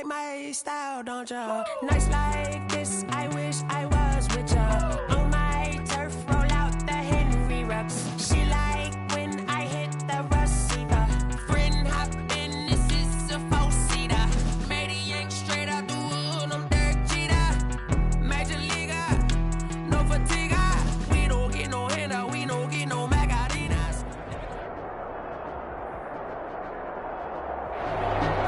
like my style, don't ya? Nights like this, I wish I was with ya. On my turf, roll out the Henry Rux. She like when I hit the receiver. Friend hop in, this is a four-seater. Made a yank straight out the wood, I'm Derek Jeter. Major leaguer, no fatigue. We don't get no handout, we don't get no Macarinas.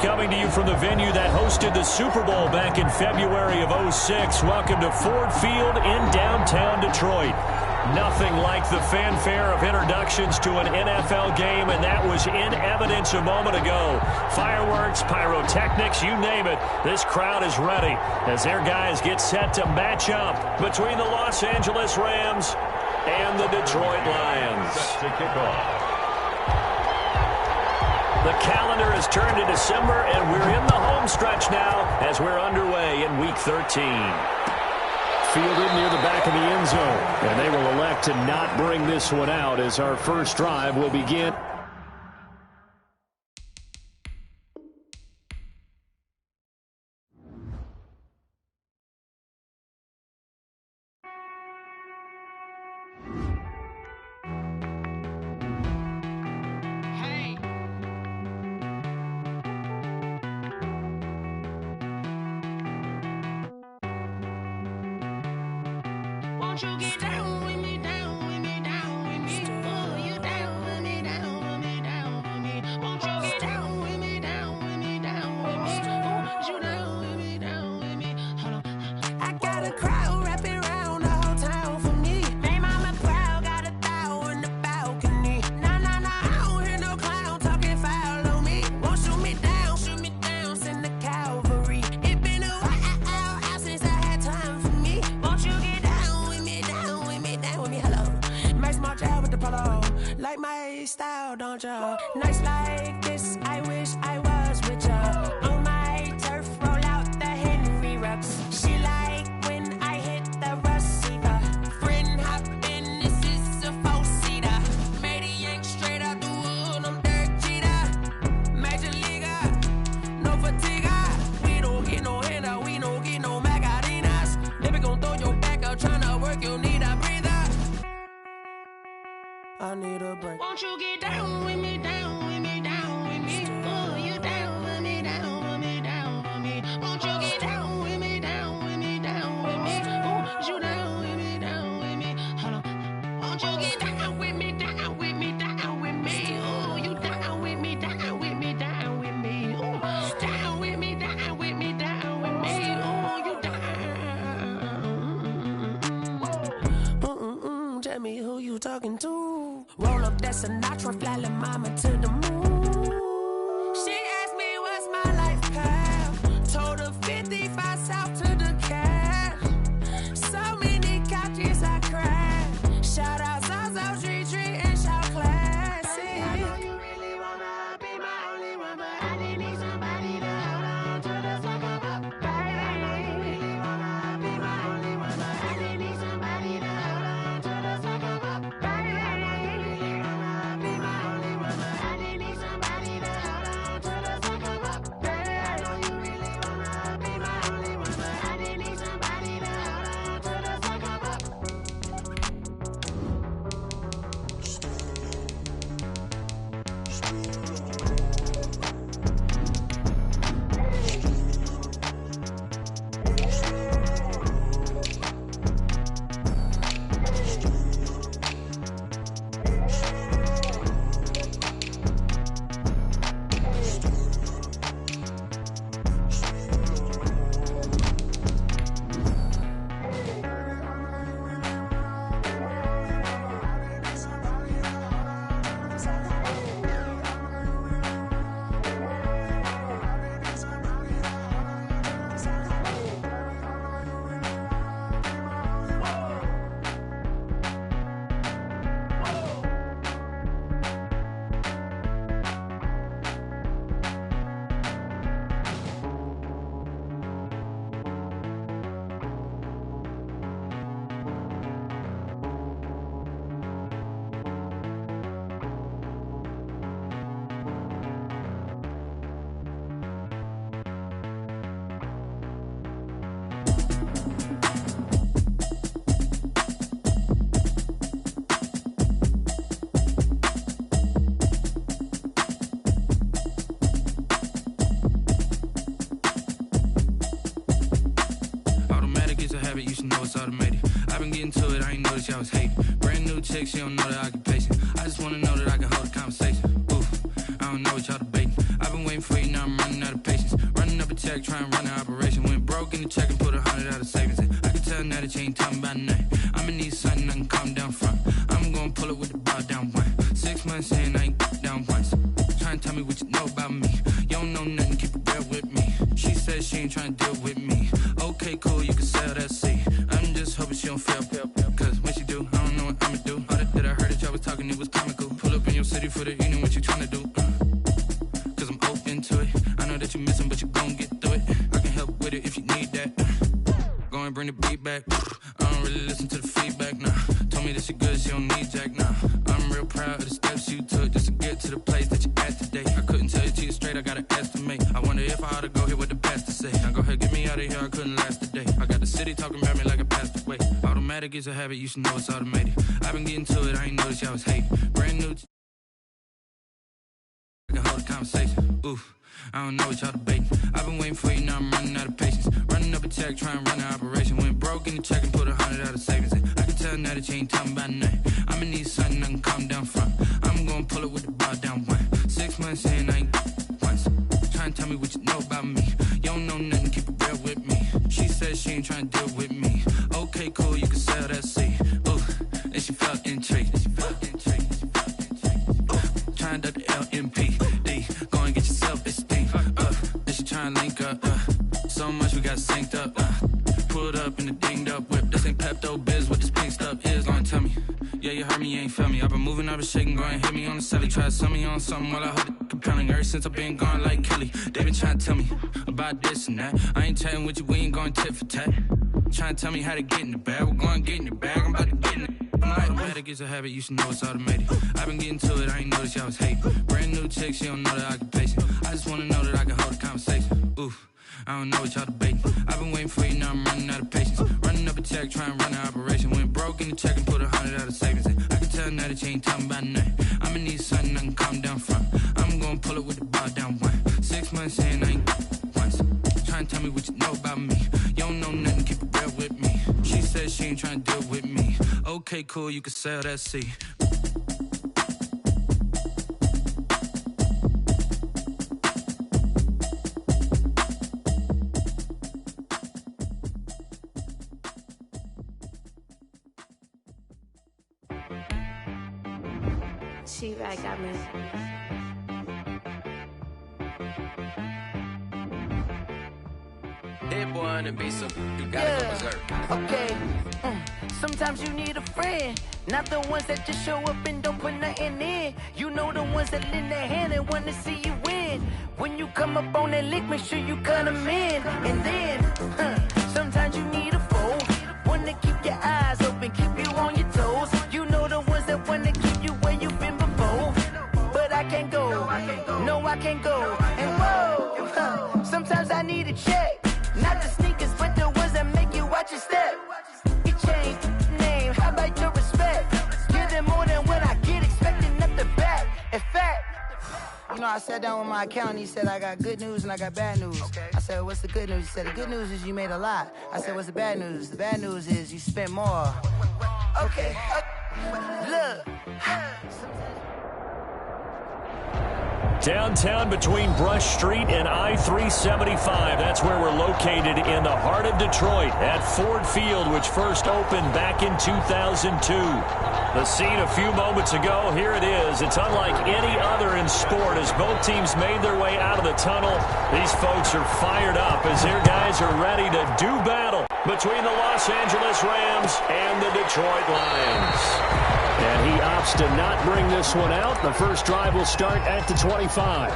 Coming to you from the venue that hosted the Super Bowl back in February of '06. Welcome to Ford Field in downtown Detroit. Nothing like the fanfare of introductions to an NFL game, and that was in evidence a moment ago. Fireworks, pyrotechnics, you name it. This crowd is ready as their guys get set to match up between the Los Angeles Rams and the Detroit Lions. Set to kick off. The calendar has turned to December, and we're in the home stretch now as we're underway in Week 13. Fielded near the back of the end zone, and they will elect to not bring this one out as our first drive will begin. Won't you get down with me, down with me, down with me? Oh, you down with me, down with me, down with me. Won't you get down with me, down with me, down with me? Oh, you down with me, down with me? Hold on. I got a crowd wrapping around the whole town for me. They mama proud, got a thou in the balcony. Nah, nah, nah, I don't hear no clown talking foul on me. Won't shoot me down, send the cavalry. It been a while since I had time for me. Won't you get down with me, down with me, down with me? Hello. Max March out with the polo. Like my style, don't ya? Nights like this, I wish I was with ya. On my turf, roll out the Henry Rux. She like when I hit the receiver. Friend hop in, this is a four-seater. Made a yank straight out the wood, I'm Derek Jeter. Major leaguer, no fatigue. We don't get no handout, we don't get no Macarinas. Never gon' throw your back out, tryna work, you need a breather. I need a break. Won't you get down with me, down with me, down with me? Oh, you down with me, down with me, down with me? Won't you get down with me, down with me, down with me? Oh, you down with me, down with me? Hold on. Won't you get down with me, down with me, down with me? Oh, you down with me, down with me, down with me? Oh, down with me, down with me, down with me? Oh, you down. Tell me who you talking to. Roll up that Sinatra, fly la mama to the moon. She asked me what's my life path. Told her 55 south to the cash. So many couches I crashed. Shout out Zazo, Tree, and shout classic. I know you really wanna be my only one, but I didn't need somebody to hold on to the sucker up. Baby, I know you really wanna be my only one, but I didn't need somebody to hold on to the sucker up. Baby, I know you really wanna be my only one, but I I was hating. Brand new chick, she don't know the occupation. I just wanna know that I can hold a conversation. Ooh, I don't know what y'all debating. I've been waiting for you, now I'm running out of patience. Running up a check, trying to run an operation. Went broke in the check and put 100 out of savings in. I can tell now that you ain't talking about nothing. I'ma need something I can calm down from. I'm gonna pull it with the bar down one. 6 months in, I ain't down once. Trying to tell me what you know about me. You don't know nothing, keep it real with me. She said she ain't trying to deal with me. Okay, cool, you can sell that seat. I'm just hoping she don't fail. Cause when she do, I don't know what I'ma do. All that I heard that y'all was talking, it was comical. Pull up in your city for the evening, what you trying to do? Cause I'm open to it. I know that you missing, but you gon' get through it. I can help with it if you need that. Go and bring the beat back. I don't really listen to the feedback, nah. Told me that she good, she don't need Jack, nah. I'm real proud of the steps you took just to get to the place that you at today. I couldn't tell you to you straight, I gotta estimate. I wonder if I ought to go here with the pastor say. Now go ahead, get me out of here, I couldn't last a day. I got the city talking about me like a passed away. Automatic is a habit, you should know it's automated. I've been getting to it, I ain't noticed y'all was hating. Brand new I can hold a conversation. Ooh, I don't know what y'all debating. I've been waiting for you, now I'm running out of patience. Running up a check, trying to run an operation. Went broke in the check and put 100 out of savings in. I can tell now that you ain't talking about nothing. I'ma need something I can calm down from. I'm gonna pull it with the bar down one. 6 months in, I ain't once. Trying to tell me what you know about me. You don't know nothing, keep it real with me. She said she ain't trying to deal with me. Okay, cool, you can sell that seat. Ooh, and she felt intrigued. Trying to the LMP. Go and get your self-esteem. And she trying to link up. So much we got synced up. Pulled up in the dinged up whip. This ain't Pepto-Biz, what this pink stuff is. Gonna tell me. Yeah, you heard me, you ain't felt me. I've been moving, I've been shaking, go and hit me on the celly. Try to sell me on something while I hold it compelling. Ever since I've been gone like Kelly, they been trying to tell me about this and that. I ain't chatting with you, we ain't going tit for tat. Trying to tell me how to get in the bag. We're going to get in the bag, I'm about to get in it. I'm like, automatic is a habit, you should know it's automated. I've been getting to it, I ain't noticed y'all was hating. Brand new chick, she don't know the occupation. I just wanna know that I can hold a conversation. Ooh, I don't know what y'all debating. I've been waiting for you, now I'm running out of patience. Running up a check, trying to run an operation. Went broke in the check and put 100 out of savings in. I can tell now that you ain't talking about nothing. I'ma need something I can calm down from. I'm gonna pull it with the bar down one. 6 months in, I ain't once. Trying to tell me what you know about me. You don't know nothing, keep it real with me. She said she ain't trying to deal with me. Okay, cool, you can sell that seat. She-Rag got me. Hit boy on the beat, so you gotta go berserk. Okay. Sometimes you need a friend, not the ones that just show up and don't put nothing in. You know the ones that lend their hand and wanna see you win. When you come up on that lick, make sure you cut them in. And then, sometimes you need a foe, one to keep your eyes open, keep you on your toes. You know the ones that wanna keep you where you've been before. But I can't go, no I can't go. And whoa, sometimes I need a check, not the sneakers, but the ones that make you watch your step. You change name, how about your respect? Give them more than what I get, expecting up the back. In fact, you know, I sat down with my accountant, he said I got good news and I got bad news. I said, what's the good news? He said, the good news is you made a lot. I said, what's the bad news? The bad news is you spent more. Okay, look. Downtown between Brush Street and I-375. That's where we're located in the heart of Detroit at Ford Field, which first opened back in 2002. The scene a few moments ago, here it is. It's unlike any other in sport as both teams made their way out of the tunnel. These folks are fired up as their guys are ready to do battle between the Los Angeles Rams and the Detroit Lions. And he opts to not bring this one out. The first drive will start at the 25.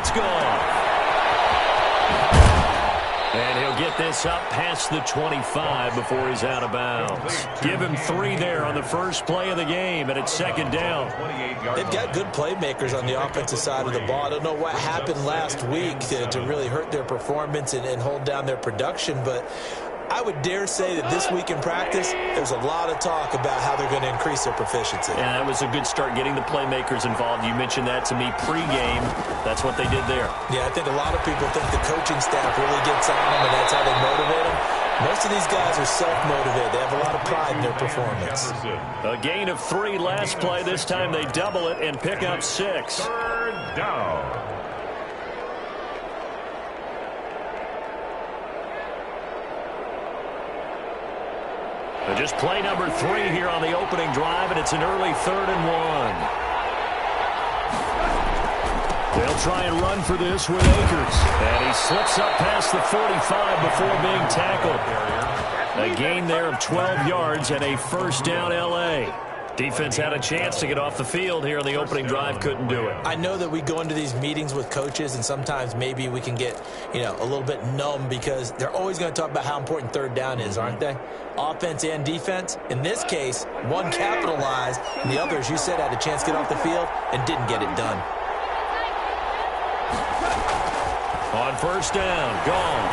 It's gone. And he'll get this up past the 25 before he's out of bounds. Give him 3 there on the first play of the game, and it's second down. They've got good playmakers on the offensive side of the ball. I don't know what happened last week to really hurt their performance and hold down their production, but I would dare say that this week in practice, there's a lot of talk about how they're going to increase their proficiency. Yeah, that was a good start getting the playmakers involved. You mentioned that to me pregame. That's what they did there. Yeah, I think a lot of people think the coaching staff really gets on them, and that's how they motivate them. Most of these guys are self-motivated. They have a lot of pride in their performance. A gain of 3 last play. This time they double it and pick up 6. Third down. Just play number 3 here on the opening drive, and it's an early 3rd and 1. They'll try and run for this with Akers. And he slips up past the 45 before being tackled. A gain there of 12 yards and a first down L.A. Defense had a chance to get off the field here on the opening drive, couldn't do it. I know that we go into these meetings with coaches, and sometimes maybe we can get, a little bit numb because they're always going to talk about how important third down is, aren't they? Offense and defense. In this case, one capitalized, and the other, as you said, had a chance to get off the field and didn't get it done. On first down, gone.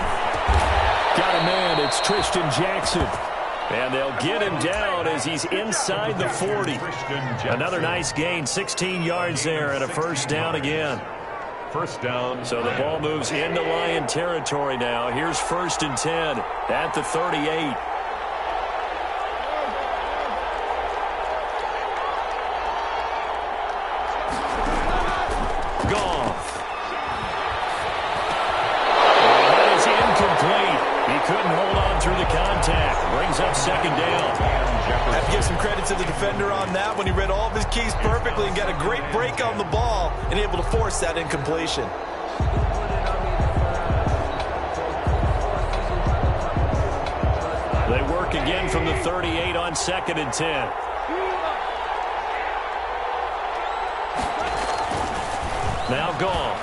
Got a man, it's Tristan Jackson. And they'll get him down as he's inside the 40. Another nice gain, 16 yards there, and a first down again. First down. So the ball moves into Lion territory now. Here's 1st and 10 at the 38. Goff. And that is incomplete. He couldn't hold on through the contact. Brings up second down. I have to give some credit to the defender on that when he read all of his keys perfectly and got a great break on the ball and able to force that incompletion. They work again from the 38 on 2nd and 10. Now Goff.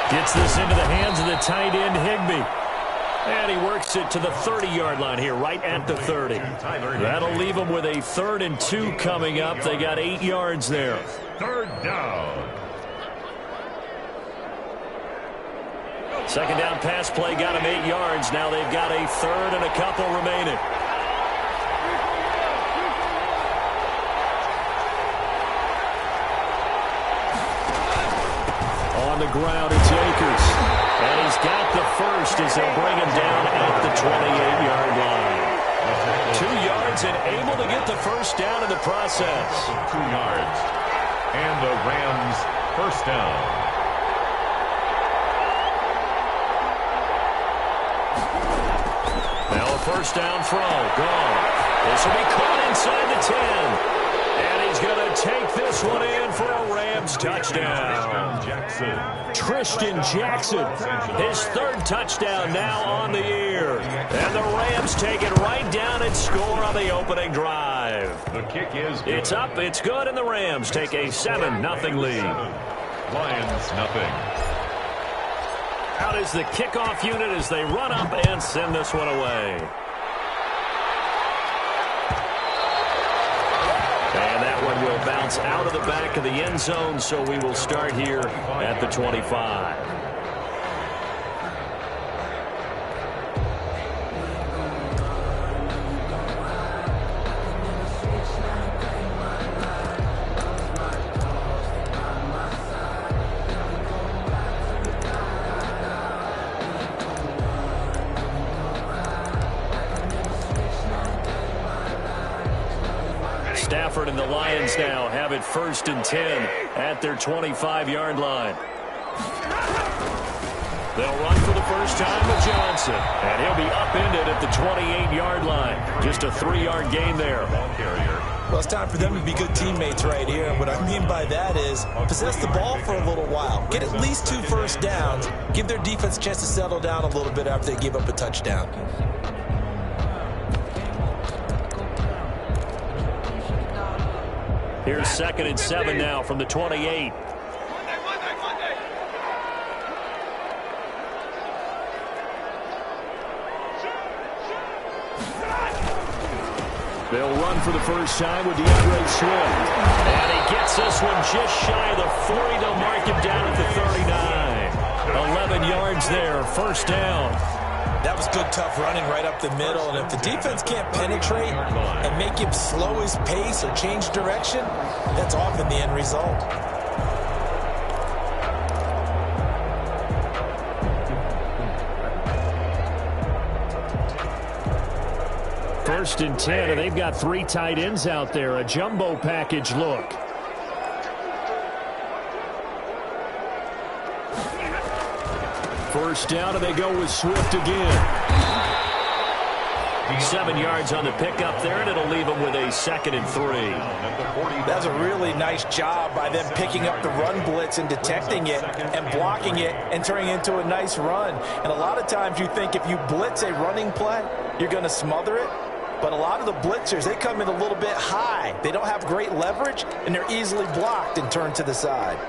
Gets this into the hands of the tight end Higbee. And he works it to the 30-yard line here, right at the 30. That'll leave them with a 3rd and 2 coming up. They got 8 yards there. Third down. Second down pass play got them 8 yards. Now they've got a 3rd and a couple remaining. On the ground, it's Akers. And he's got the first as they'll bring him down at the 28-yard line. 2 yards and able to get the first down in the process. 2 yards. And the Rams first down. Now a first down throw. Gone. This will be caught inside the 10. And he's going to take this one in for a Rams touchdown. Tristan Jackson, his 3rd touchdown now on the year. And the Rams take it right down and score on the opening drive. The kick is good. It's up, it's good, and the Rams take a 7-0 lead. Lions nothing. Out is the kickoff unit as they run up and send this one away. And that one will bounce out of the back of the end zone, so we will start here at the 25. Stafford and the Lions now have it 1st and 10 at their 25-yard line. They'll run for the first time with Johnson, and he'll be upended at the 28-yard line. Just a 3-yard gain there. Well, it's time for them to be good teammates right here. And what I mean by that is possess the ball for a little while. Get at least 2 first downs. Give their defense a chance to settle down a little bit after they give up a touchdown. Here's 2nd and 7 now from the 28. They'll run for the first time with DeAndre Swift. And he gets this one just shy of the 40. They'll mark him down at the 39. 11 yards there, first down. That was good, tough running right up the middle. And if the defense can't penetrate and make him slow his pace or change direction, that's often the end result. First and 10, and they've got 3 tight ends out there. A jumbo package look. First down, and they go with Swift again. 7 yards on the pickup there, and it'll leave them with a 2nd and 3. That's a really nice job by them picking up the run blitz and detecting it and blocking it and turning it into a nice run. And a lot of times you think if you blitz a running play, you're going to smother it. But a lot of the blitzers, they come in a little bit high. They don't have great leverage, and they're easily blocked and turned to the side.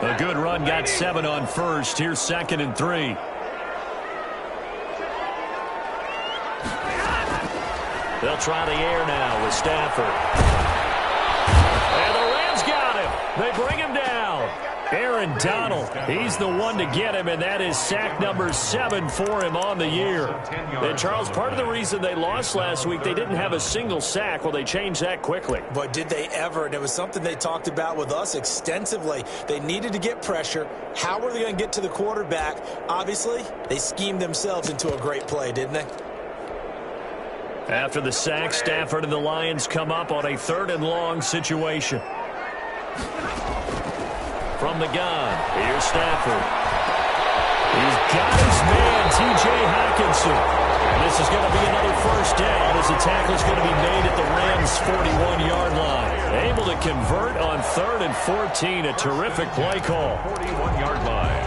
A good run, got 7 on first. Here's 2nd and 3. They'll try the air now with Stafford. And the Rams got him. They bring him down. Aaron Donald, he's the one to get him, and that is sack number 7 for him on the year. And, Charles, part of the reason they lost last week, they didn't have a single sack. Well, they changed that quickly. But did they ever? And it was something they talked about with us extensively. They needed to get pressure. How were they going to get to the quarterback? Obviously, they schemed themselves into a great play, didn't they? After the sack, Stafford and the Lions come up on a 3rd and long situation. From the gun, here's Stafford. He's got his man, T.J. Hockenson. And this is going to be another first down as the tackle is going to be made at the Rams' 41-yard line. Able to convert on 3rd and 14. A terrific play call. 41-yard line.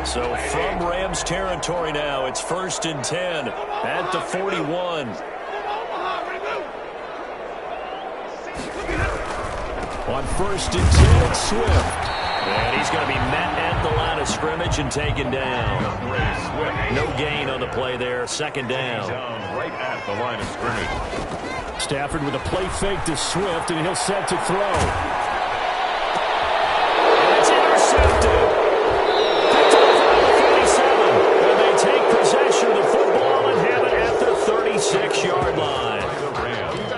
So from Rams territory now, it's 1st and 10 at the 41. On 1st and 10, it's Swift. And he's going to be met at the line of scrimmage and taken down. No gain on the play there. 2nd down. Right at the line of scrimmage. Stafford with a play fake to Swift, and he'll set to throw. And it's intercepted. Picked off around the 47. And they take possession of the football and have it at the 36-yard line.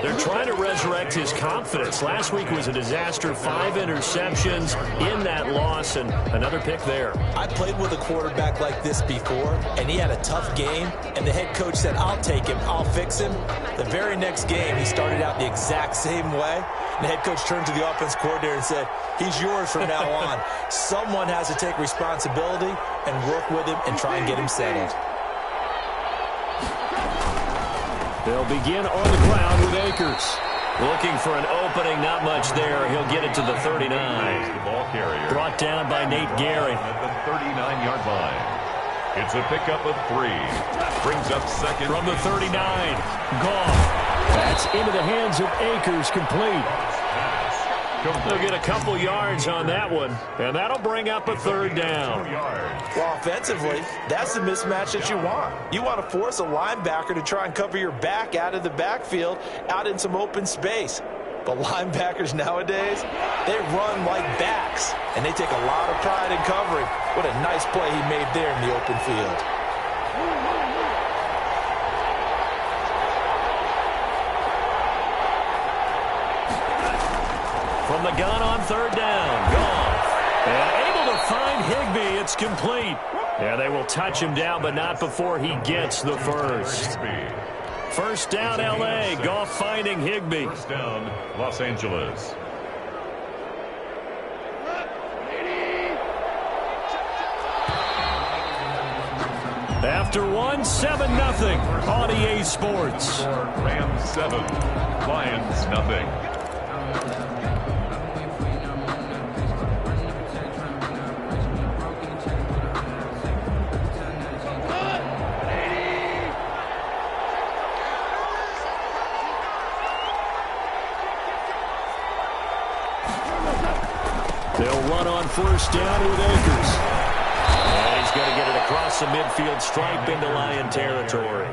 They're trying to resurrect his confidence. Last week was a disaster. 5 interceptions in that loss, and another pick there. I played with a quarterback like this before, and he had a tough game, and the head coach said, I'll take him, I'll fix him. The very next game, he started out the exact same way, and the head coach turned to the offense coordinator and said, he's yours from now on. Someone has to take responsibility and work with him and try and get him settled. They'll begin on the ground with Akers. Looking for an opening, not much there. He'll get it to the 39. The ball carrier. Brought down by Nate Gehring. At the 39-yard line. It's a pickup of 3. Brings up 2nd. From the 39. Goff. That's into the hands of Akers, complete. They'll get a couple yards on that one, and that'll bring up a 3rd down. Well, offensively, that's the mismatch that you want. You want to force a linebacker to try and cover your back out of the backfield, out in some open space. But linebackers nowadays, they run like backs, and they take a lot of pride in covering. What a nice play he made there in the open field. From the gun on 3rd down. Goff. And able to find Higbee. It's complete. Yeah, they will touch him down, but not before he gets the first. First down, L.A. Goff finding Higbee. First down, Los Angeles. After 7-0 on EA Sports. Rams 7, Lions nothing. They'll run on first down with Akers. And he's going to get it across the midfield stripe into Lion territory.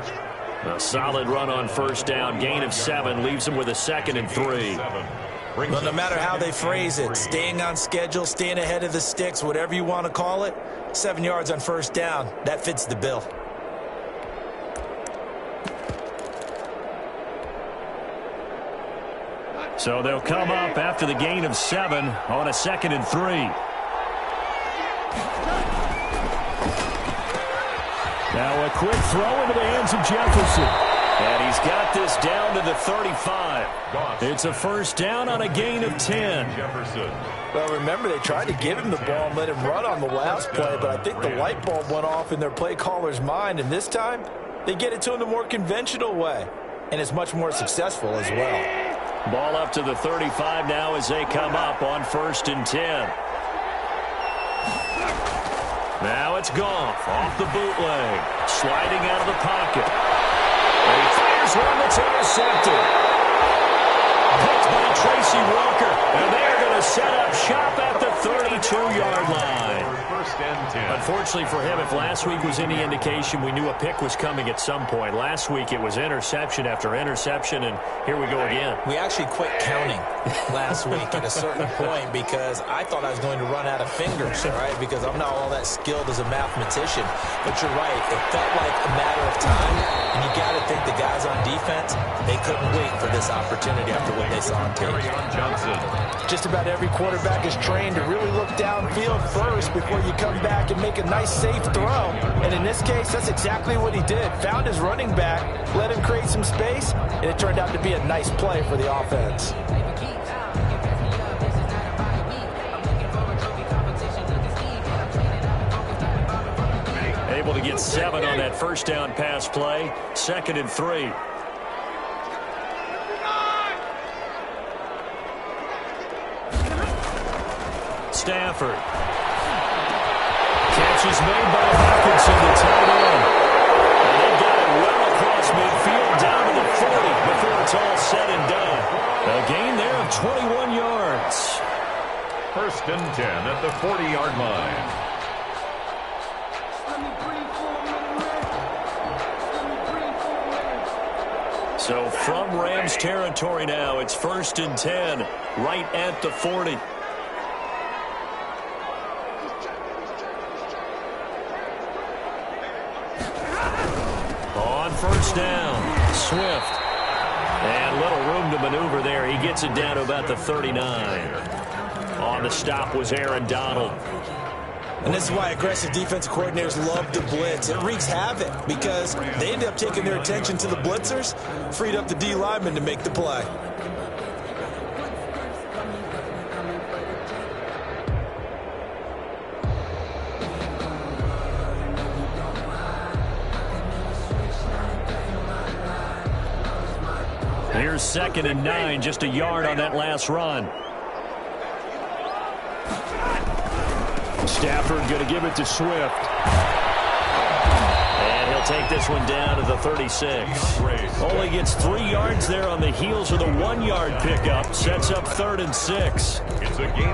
A solid run on first down. Gain of 7 leaves them with a 2nd and 3. Well, no matter how they phrase it, staying on schedule, staying ahead of the sticks, whatever you want to call it, 7 yards on first down, that fits the bill. So they'll come up after the gain of 7 on a 2nd and 3. Now a quick throw into the hands of Jefferson. And he's got this down to the 35. It's a first down on a gain of 10. Well, remember, they tried to give him the ball and let him run on the last play, but I think the light bulb went off in their play caller's mind, and this time they get it to him the more conventional way, and it's much more successful as well. Ball up to the 35 now as they come up on 1st and 10. Now it's Goff off the bootleg, sliding out of the pocket. And he fires one that's intercepted. Picked by Tracy Walker. And they're going to set up shop at the 32-yard line. First and 10. Unfortunately for him, if last week was any indication, we knew a pick was coming at some point. Last week it was interception after interception, and here we go again. We actually quit counting last week at a certain point because I thought I was going to run out of fingers, right? Because I'm not all that skilled as a mathematician. But you're right. It felt like a matter of time. And you got to think the guys on defense, they couldn't wait for this opportunity after what they saw on tape. Johnson. Just about every quarterback is trained to really look downfield first before you come back and make a nice, safe throw. And in this case, that's exactly what he did. Found his running back, let him create some space, and it turned out to be a nice play for the offense. Able to get 7 on that first down pass play. 2nd and 3. Stafford. Catch is made by Hockenson, the tight end. And they got it well across midfield down to the 40 before it's all said and done. A gain there of 21 yards. 1st and 10 at the 40-yard line. So from Rams territory now, it's 1st and 10, right at the 40. On first down, Swift. And little room to maneuver there. He gets it down to about the 39. On the stop was Aaron Donald. And this is why aggressive defensive coordinators love to blitz. It wreaks havoc because they end up taking their attention to the blitzers, freed up the D lineman to make the play. Here's 2nd and 9, just a yard on that last run. Stafford going to give it to Swift. And he'll take this one down to the 36. Only gets 3 yards there on the heels of the 1-yard pickup. Sets up 3rd and 6.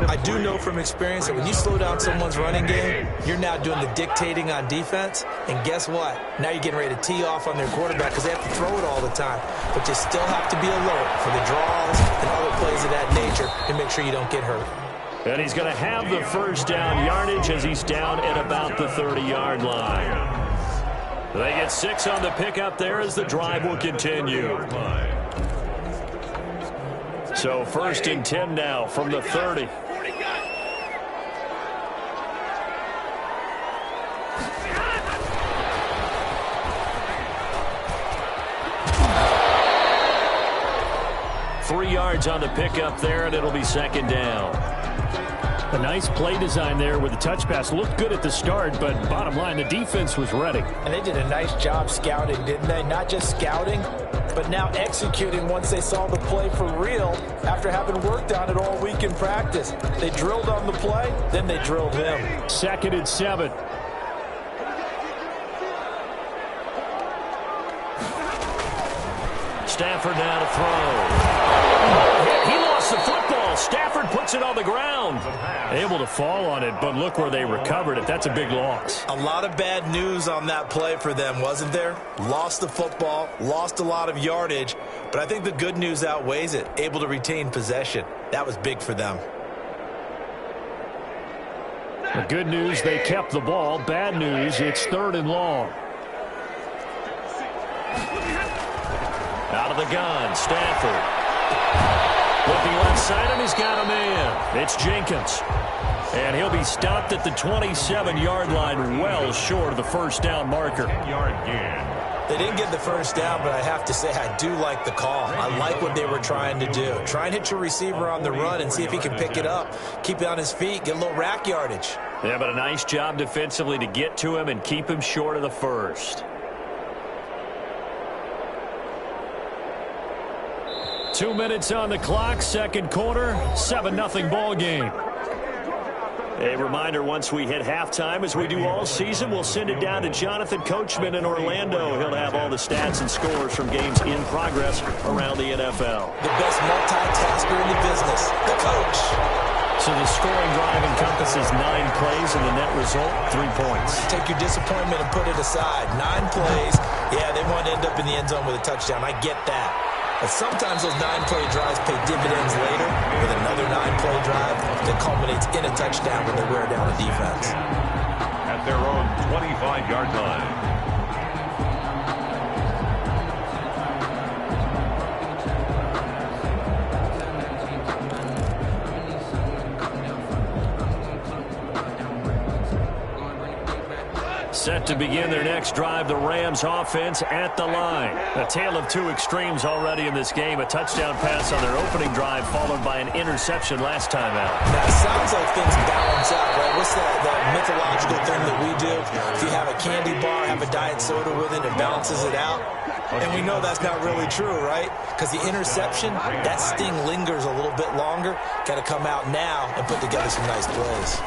I do know from experience that when you slow down someone's running game, you're now doing the dictating on defense. And guess what? Now you're getting ready to tee off on their quarterback because they have to throw it all the time. But you still have to be alert for the draws and other plays of that nature and make sure you don't get hurt. And he's going to have the first down yardage as he's down at about the 30-yard line. They get 6 on the pickup there as the drive will continue. So 1st and 10 now from the 30. Three yards on the pickup there, and it'll be 2nd down. A nice play design there with the touch pass. Looked good at the start, but bottom line, the defense was ready. And they did a nice job scouting, didn't they? Not just scouting, but now executing once they saw the play for real after having worked on it all week in practice. They drilled on the play, then they drilled him. 2nd and 7. Stafford now to throw. He lost the football Now Stafford puts it on the ground. Able to fall on it, but look where they recovered it. That's a big loss. A lot of bad news on that play for them, wasn't there? Lost the football, lost a lot of yardage, but I think the good news outweighs it. Able to retain possession. That was big for them. The good news, they kept the ball. Bad news, it's 3rd and long. Out of the gun, Stafford. Looking left side, and he's got a man. It's Jenkins. And he'll be stopped at the 27-yard line, well short of the first down marker. They didn't get the first down, but I have to say I do like the call. I like what they were trying to do. Try and hit your receiver on the run and see if he can pick it up. Keep it on his feet, get a little rack yardage. Yeah, but a nice job defensively to get to him and keep him short of the first. 2 minutes on the clock, second quarter, 7-0 ball game. A reminder, once we hit halftime, as we do all season, we'll send it down to Jonathan Coachman in Orlando. He'll have all the stats and scores from games in progress around the NFL. The best multitasker in the business, the coach. So the scoring drive encompasses 9 plays, and the net result, 3 points. Take your disappointment and put it aside. 9 plays. Yeah, they want to end up in the end zone with a touchdown. I get that. But sometimes those 9-play drives pay dividends later with another 9-play drive that culminates in a touchdown when they wear down a defense. At their own 25-yard line. Set to begin their next drive, the Rams offense at the line. A tale of 2 extremes already in this game. A touchdown pass on their opening drive followed by an interception last time out. Now, it sounds like things balance out, right? What's that mythological thing that we do? If you have a candy bar, have a diet soda with it, it balances it out. And we know that's not really true, right? Because the interception, that sting lingers a little bit longer. Got to come out now and put together some nice plays.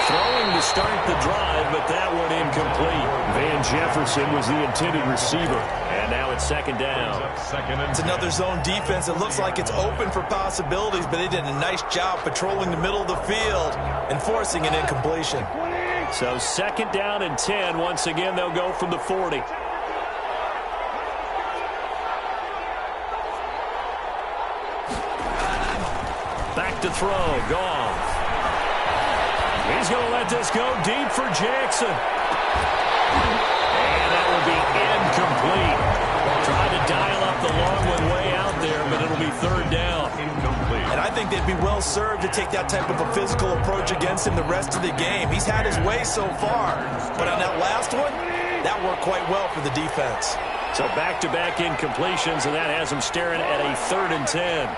Throwing to start the drive, but that one incomplete. Van Jefferson was the intended receiver. And now it's second down. It's another zone defense. It looks like it's open for possibilities, but they did a nice job patrolling the middle of the field and forcing an incompletion. So second down and 10. Once again, they'll go from the 40. Back to throw. Goff. He's going to let this go deep for Jackson. And that will be incomplete. Tried to dial up the long one way out there, but it'll be third down. Incomplete. And I think they'd be well served to take that type of a physical approach against him the rest of the game. He's had his way so far, but on that last one, that worked quite well for the defense. So back-to-back incompletions, and that has him staring at a 3rd and 10.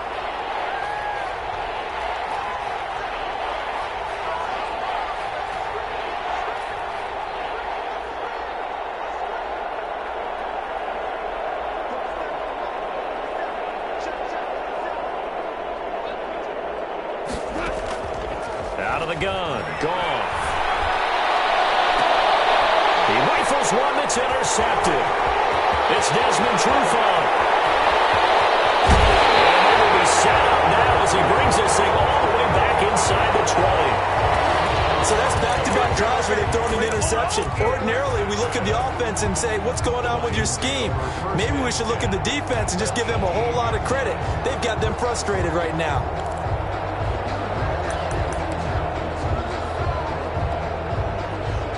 Out of the gun, Goff. He rifles one that's intercepted. It's Desmond Trufant. And he will be set up now as he brings this thing all the way back inside the 20. So that's back-to-back drives where they've thrown an interception. Ordinarily, we look at the offense and say, what's going on with your scheme? Maybe we should look at the defense and just give them a whole lot of credit. They've got them frustrated right now.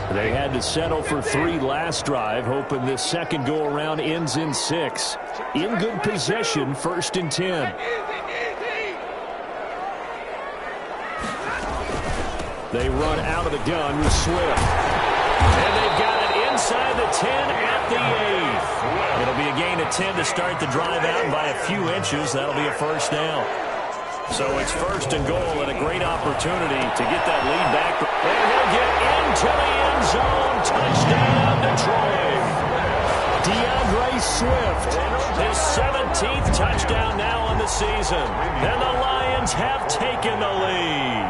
They had to settle for 3 last drive, hoping this second go-around ends in 6. In good possession, 1st and 10. They run out of the gun with Swift. And they've got it inside the 10 at the 8. It'll be a gain of 10 to start the drive out, and by a few inches, that'll be a first down. So it's 1st and goal, and a great opportunity to get that lead back. And he'll get into the end zone. Touchdown, Detroit. DeAndre Swift. His 17th touchdown now on the season. And the Lions have taken the lead.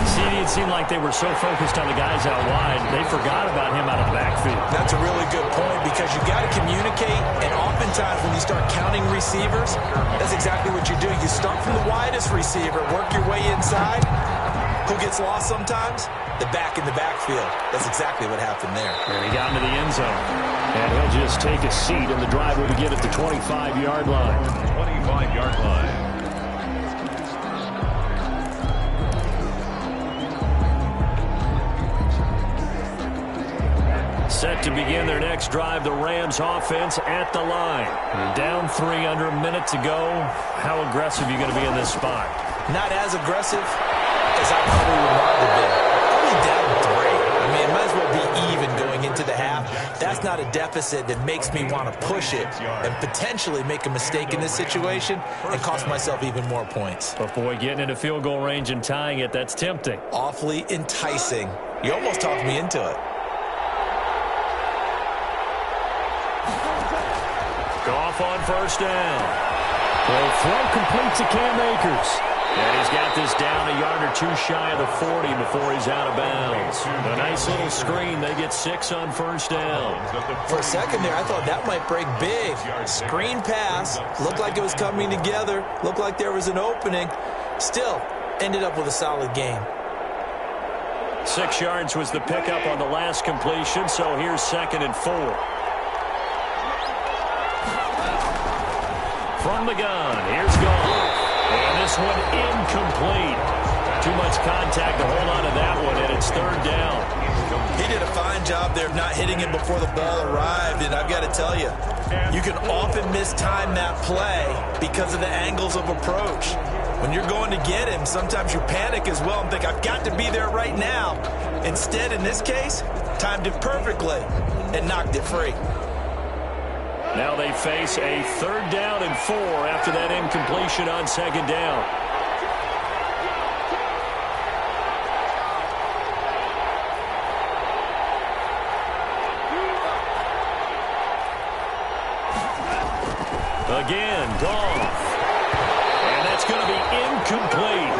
CeeDee it seemed like they were so focused on the guys out wide, they forgot about him out of the backfield. That's a really good point because you got to communicate, and oftentimes when you start counting receivers, that's exactly what you do. You start from the widest receiver, work your way inside. Who gets lost sometimes? The back in the backfield. That's exactly what happened there. And he got into the end zone. And he'll just take a seat, and the drive will begin at the 25-yard line. 25-yard line. Set to begin their next drive, the Rams offense at the line. Down 3 under a minute to go. How aggressive are you going to be in this spot? Not as aggressive as I probably would want to be. Only down 3. I mean, it might as well be even going into the half. That's not a deficit that makes me want to push it and potentially make a mistake in this situation and cost myself even more points. But, boy, getting into field goal range and tying it, that's tempting. Awfully enticing. You almost talked me into it. Goff on first down. The throw complete to Cam Akers. And he's got this down a yard or 2 shy of the 40 before he's out of bounds. A nice little screen. They get 6 on first down. For a second there, I thought that might break big. Screen pass. Looked like it was coming together. Looked like there was an opening. Still, ended up with a solid game. 6 yards was the pickup on the last completion, so here's 2nd and 4. From the gun, here's Goff. And this one incomplete. Too much contact to hold on to that one, and it's 3rd down. He did a fine job there of not hitting it before the ball arrived, and I've got to tell you, you can often mistime that play because of the angles of approach. When you're going to get him, sometimes you panic as well and think, I've got to be there right now. Instead, in this case, timed it perfectly and knocked it free. Now they face a 3rd down and 4 after that incompletion on 2nd down. Again, Goff. And that's going to be incomplete.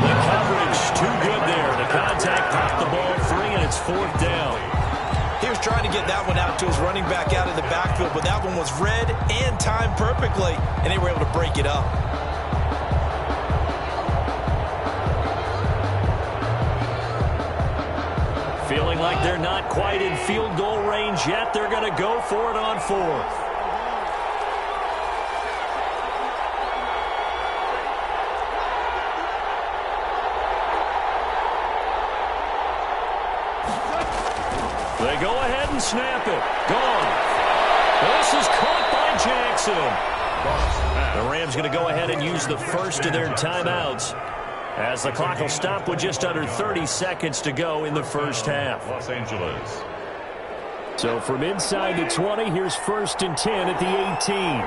The coverage too good there. The contact popped the ball free, and it's 4th down. He was trying to get that one out to his running back out of the backfield, but that one was read and timed perfectly, and they were able to break it up. Feeling like they're not quite in field goal range yet. They're going to go for it on 4th. They go ahead and snap it. Gone. This is caught by Jackson. The Rams going to go ahead and use the first of their timeouts as the clock will stop with just under 30 seconds to go in the first half. Los Angeles. So from inside the 20, here's 1st and 10 at the 18.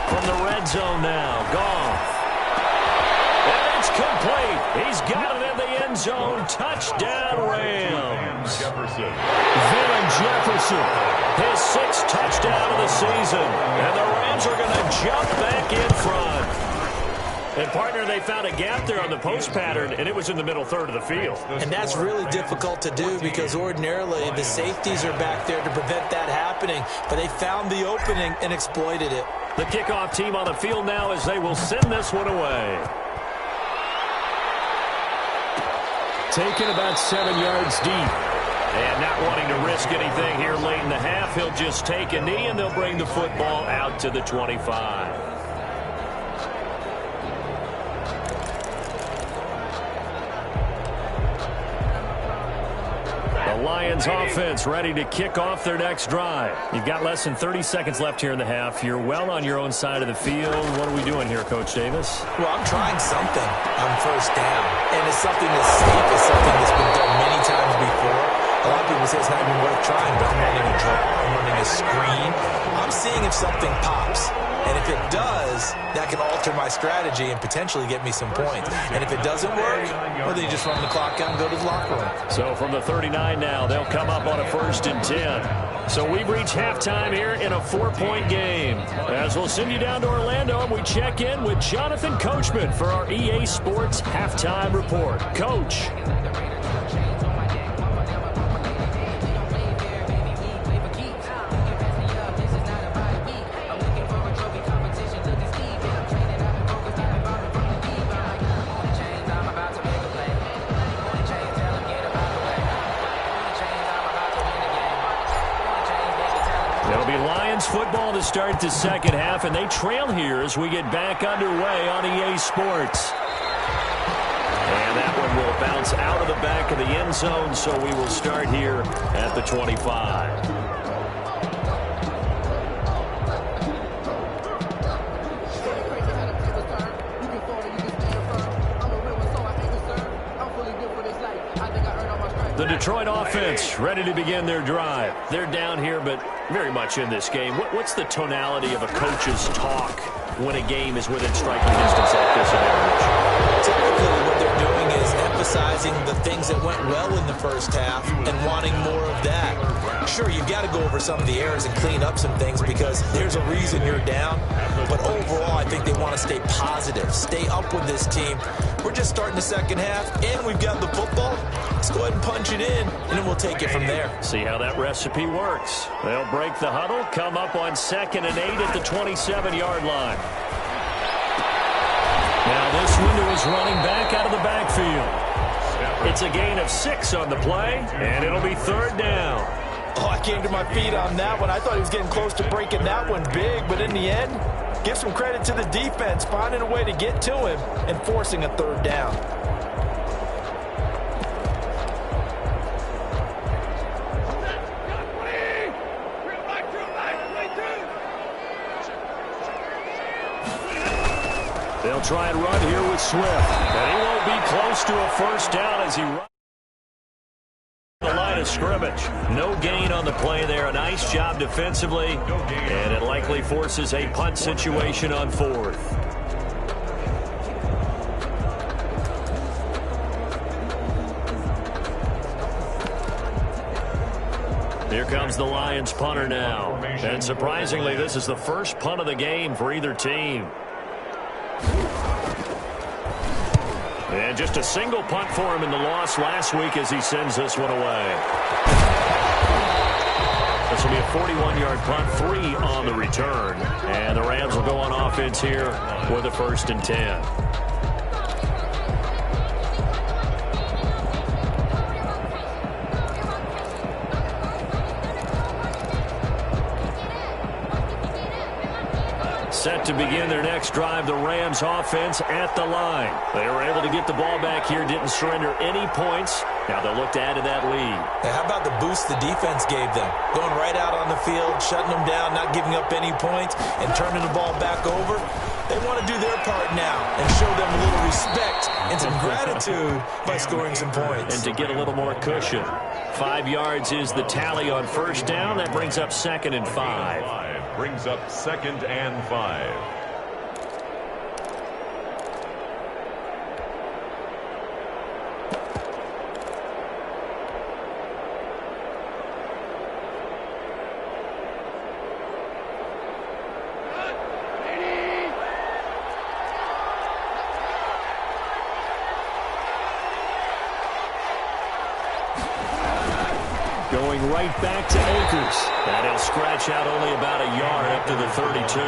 From the red zone now, Goff. And it's complete. He's got it in the end zone. Touchdown, Rams. Van Jefferson, his 6th touchdown of the season. And the Rams are going to jump back in front. And, partner, they found a gap there on the post pattern, and it was in the middle 3rd of the field. And that's really difficult to do because ordinarily the safeties are back there to prevent that happening. But they found the opening and exploited it. The kickoff team on the field now as they will send this one away. Taken about 7 yards deep. And not wanting to risk anything here late in the half, he'll just take a knee, and they'll bring the football out to the 25. The Lions offense ready to kick off their next drive. You've got less than 30 seconds left here in the half. You're well on your own side of the field. What are we doing here, Coach Davis? Well, I'm trying something on first down. And it's something that's safe. It's something that's been done many times before. A lot of people say it's not even worth trying, but I'm running a draw. I'm running a screen. I'm seeing if something pops. And if it does, that can alter my strategy and potentially get me some points. And if it doesn't work, well, then you just run the clock out and go to the locker room. So from the 39 now, they'll come up on a 1st and 10. So we've reached halftime here in a 4-point game. As we'll send you down to Orlando, and we check in with Jonathan Coachman for our EA Sports Halftime Report. Coach. Football to start the second half, and they trail here as we get back underway on EA Sports. And that one will bounce out of the back of the end zone, so we will start here at the 25. The Detroit offense ready to begin their drive. They're down here, but very much in this game. What's the tonality of a coach's talk when a game is within striking distance like this in average? Typically, what they're doing is emphasizing the things that went well in the first half and wanting more of that. Sure, you've got to go over some of the errors and clean up some things because there's a reason you're down. But overall, I think they want to stay positive, stay up with this team. We're just starting the second half, and we've got the football. Let's go ahead and punch it in, and then we'll take it from there. See how that recipe works. They'll break the huddle, come up on 2nd and 8 at the 27-yard line. Now this window is running back out of the backfield. It's a gain of 6 on the play, and it'll be 3rd down. Oh, I came to my feet on that one. I thought he was getting close to breaking that one big, but in the end, give some credit to the defense, finding a way to get to him and forcing a 3rd down. They'll try and run here with Swift, and he won't be close to a 1st down as he runs the line of scrimmage. No gain on the play there. A nice job defensively, and it likely forces a punt situation on 4th. Here comes the Lions punter now. And surprisingly, this is the first punt of the game for either team. And just a single punt for him in the loss last week as he sends this one away. This will be a 41-yard punt, 3 on the return. And the Rams will go on offense here with a 1st and 10. Set to begin their next drive, the Rams offense at the line. They were able to get the ball back here, didn't surrender any points. Now they'll look to add to that lead. Hey, how about the boost the defense gave them? Going right out on the field, shutting them down, not giving up any points, and turning the ball back over. They want to do their part now and show them a little respect and some gratitude by scoring some points. And to get a little more cushion. 5 yards is the tally on 1st down. That brings up 2nd and 5. Brings up 2nd and 5. Going right back to Akers. And he'll scratch out only about a yard up to the 32.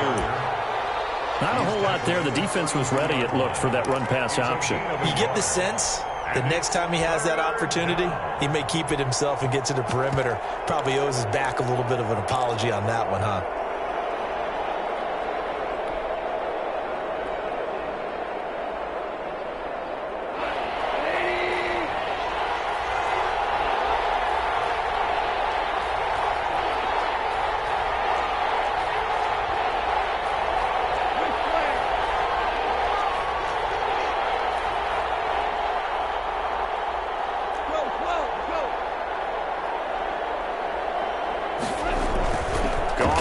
Not a whole lot there. The defense was ready, it looked, for that run-pass option. You get the sense that next time he has that opportunity, he may keep it himself and get to the perimeter. Probably owes his back a little bit of an apology on that one, huh?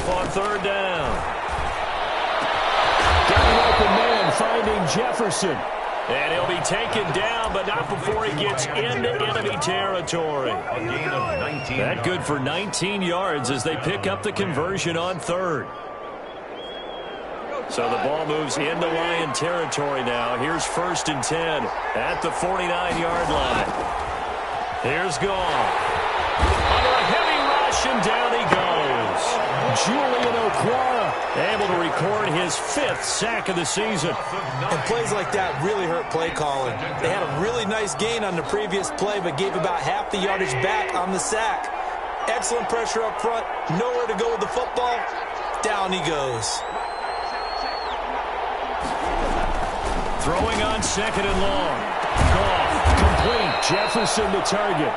On 3rd down. Got an open man finding Jefferson. And he'll be taken down, but not before he gets into enemy territory. A gain of 19 That good for 19 yards as they pick up the conversion on third. So the ball moves into Lion territory now. Here's 1st and 10 at the 49-yard line. Here's Goff. Under a heavy rush, and down he goes. Julian Okwara able to record his 5th sack of the season. And plays like that really hurt play calling. They had a really nice gain on the previous play, but gave about half the yardage back on the sack. Excellent pressure up front. Nowhere to go with the football. Down he goes. Throwing on 2nd and long. Goff, complete. Jefferson to target.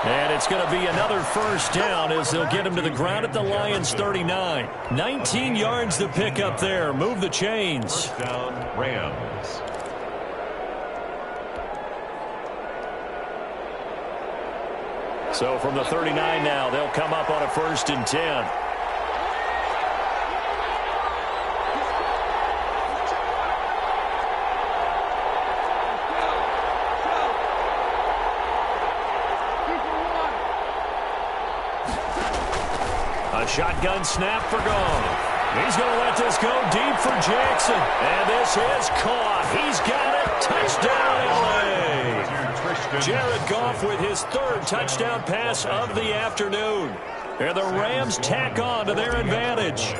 And it's going to be another 1st down as they'll get him to the ground at the Lions' 39. 19 yards to pick up there. Move the chains. 1st down, Rams. So from the 39 now, they'll come up on a 1st and 10. A shotgun snap for Goff. He's going to let this go deep for Jackson. And this is caught. He's got it. Touchdown, LA. Jared Goff with his 3rd touchdown pass of the afternoon. And the Rams tack on to their advantage.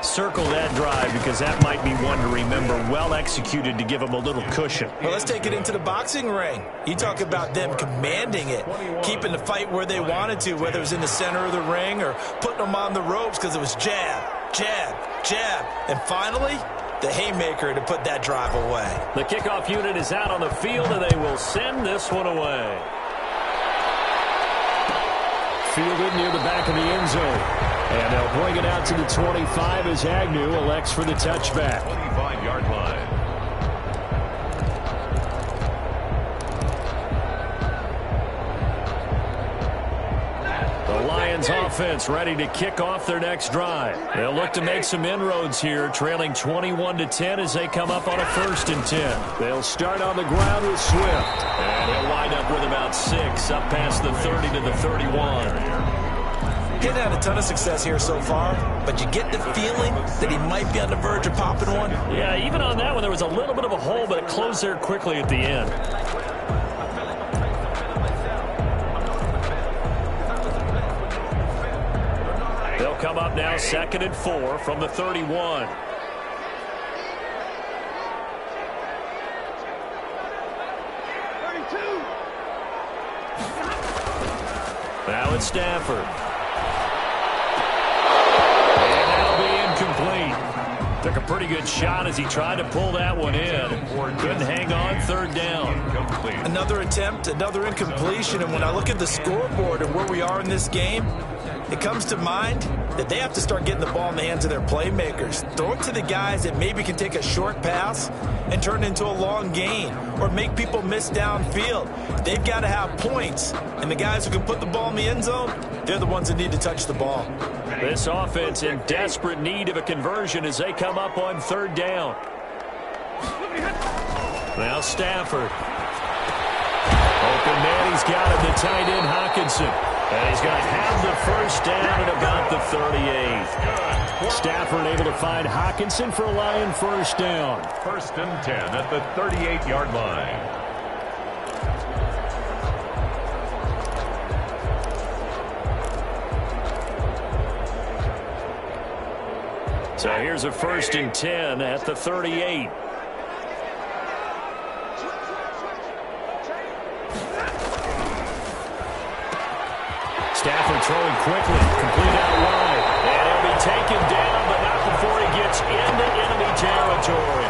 Circle that drive because that might be one to remember. Well executed to give them a little cushion. Well, let's take it into the boxing ring. You talk about them commanding it, keeping the fight where they wanted to, whether it was in the center of the ring or putting them on the ropes because it was jab, jab, jab. And finally, the haymaker to put that drive away. The kickoff unit is out on the field, and they will send this one away. Fielded near the back of the end zone. And they'll bring it out to the 25 as Agnew elects for the touchback. 25-yard line. The Lions offense ready to kick off their next drive. They'll look to make some inroads here, trailing 21-10 as they come up on a 1st and 10. They'll start on the ground with Swift. And he'll wind up with about 6 up past the 30 to the 31. He's had a ton of success here so far, but you get the feeling that he might be on the verge of popping one. Yeah, even on that one, there was a little bit of a hole, but it closed there quickly at the end. They'll come up now 2nd and 4 from the 31. Now it's Stafford. Took a pretty good shot as he tried to pull that one in. Couldn't hang on 3rd down. Another attempt, another incompletion. And when I look at the scoreboard and where we are in this game, it comes to mind that they have to start getting the ball in the hands of their playmakers. Throw it to the guys that maybe can take a short pass and turn it into a long gain or make people miss downfield. They've got to have points. And the guys who can put the ball in the end zone, they're the ones that need to touch the ball. This offense in desperate need of a conversion as they come up on 3rd down. Now Stafford. Open man, he's got him, the tight end Hockenson. And he's going to have the 1st down at about the 38. Stafford able to find Hockenson for a Lion 1st down. 1st and 10 at the 38-yard line. So here's a 1st and 10 at the 38. Stafford throwing quickly, complete out wide. And he'll be taken down, but not before he gets into enemy territory.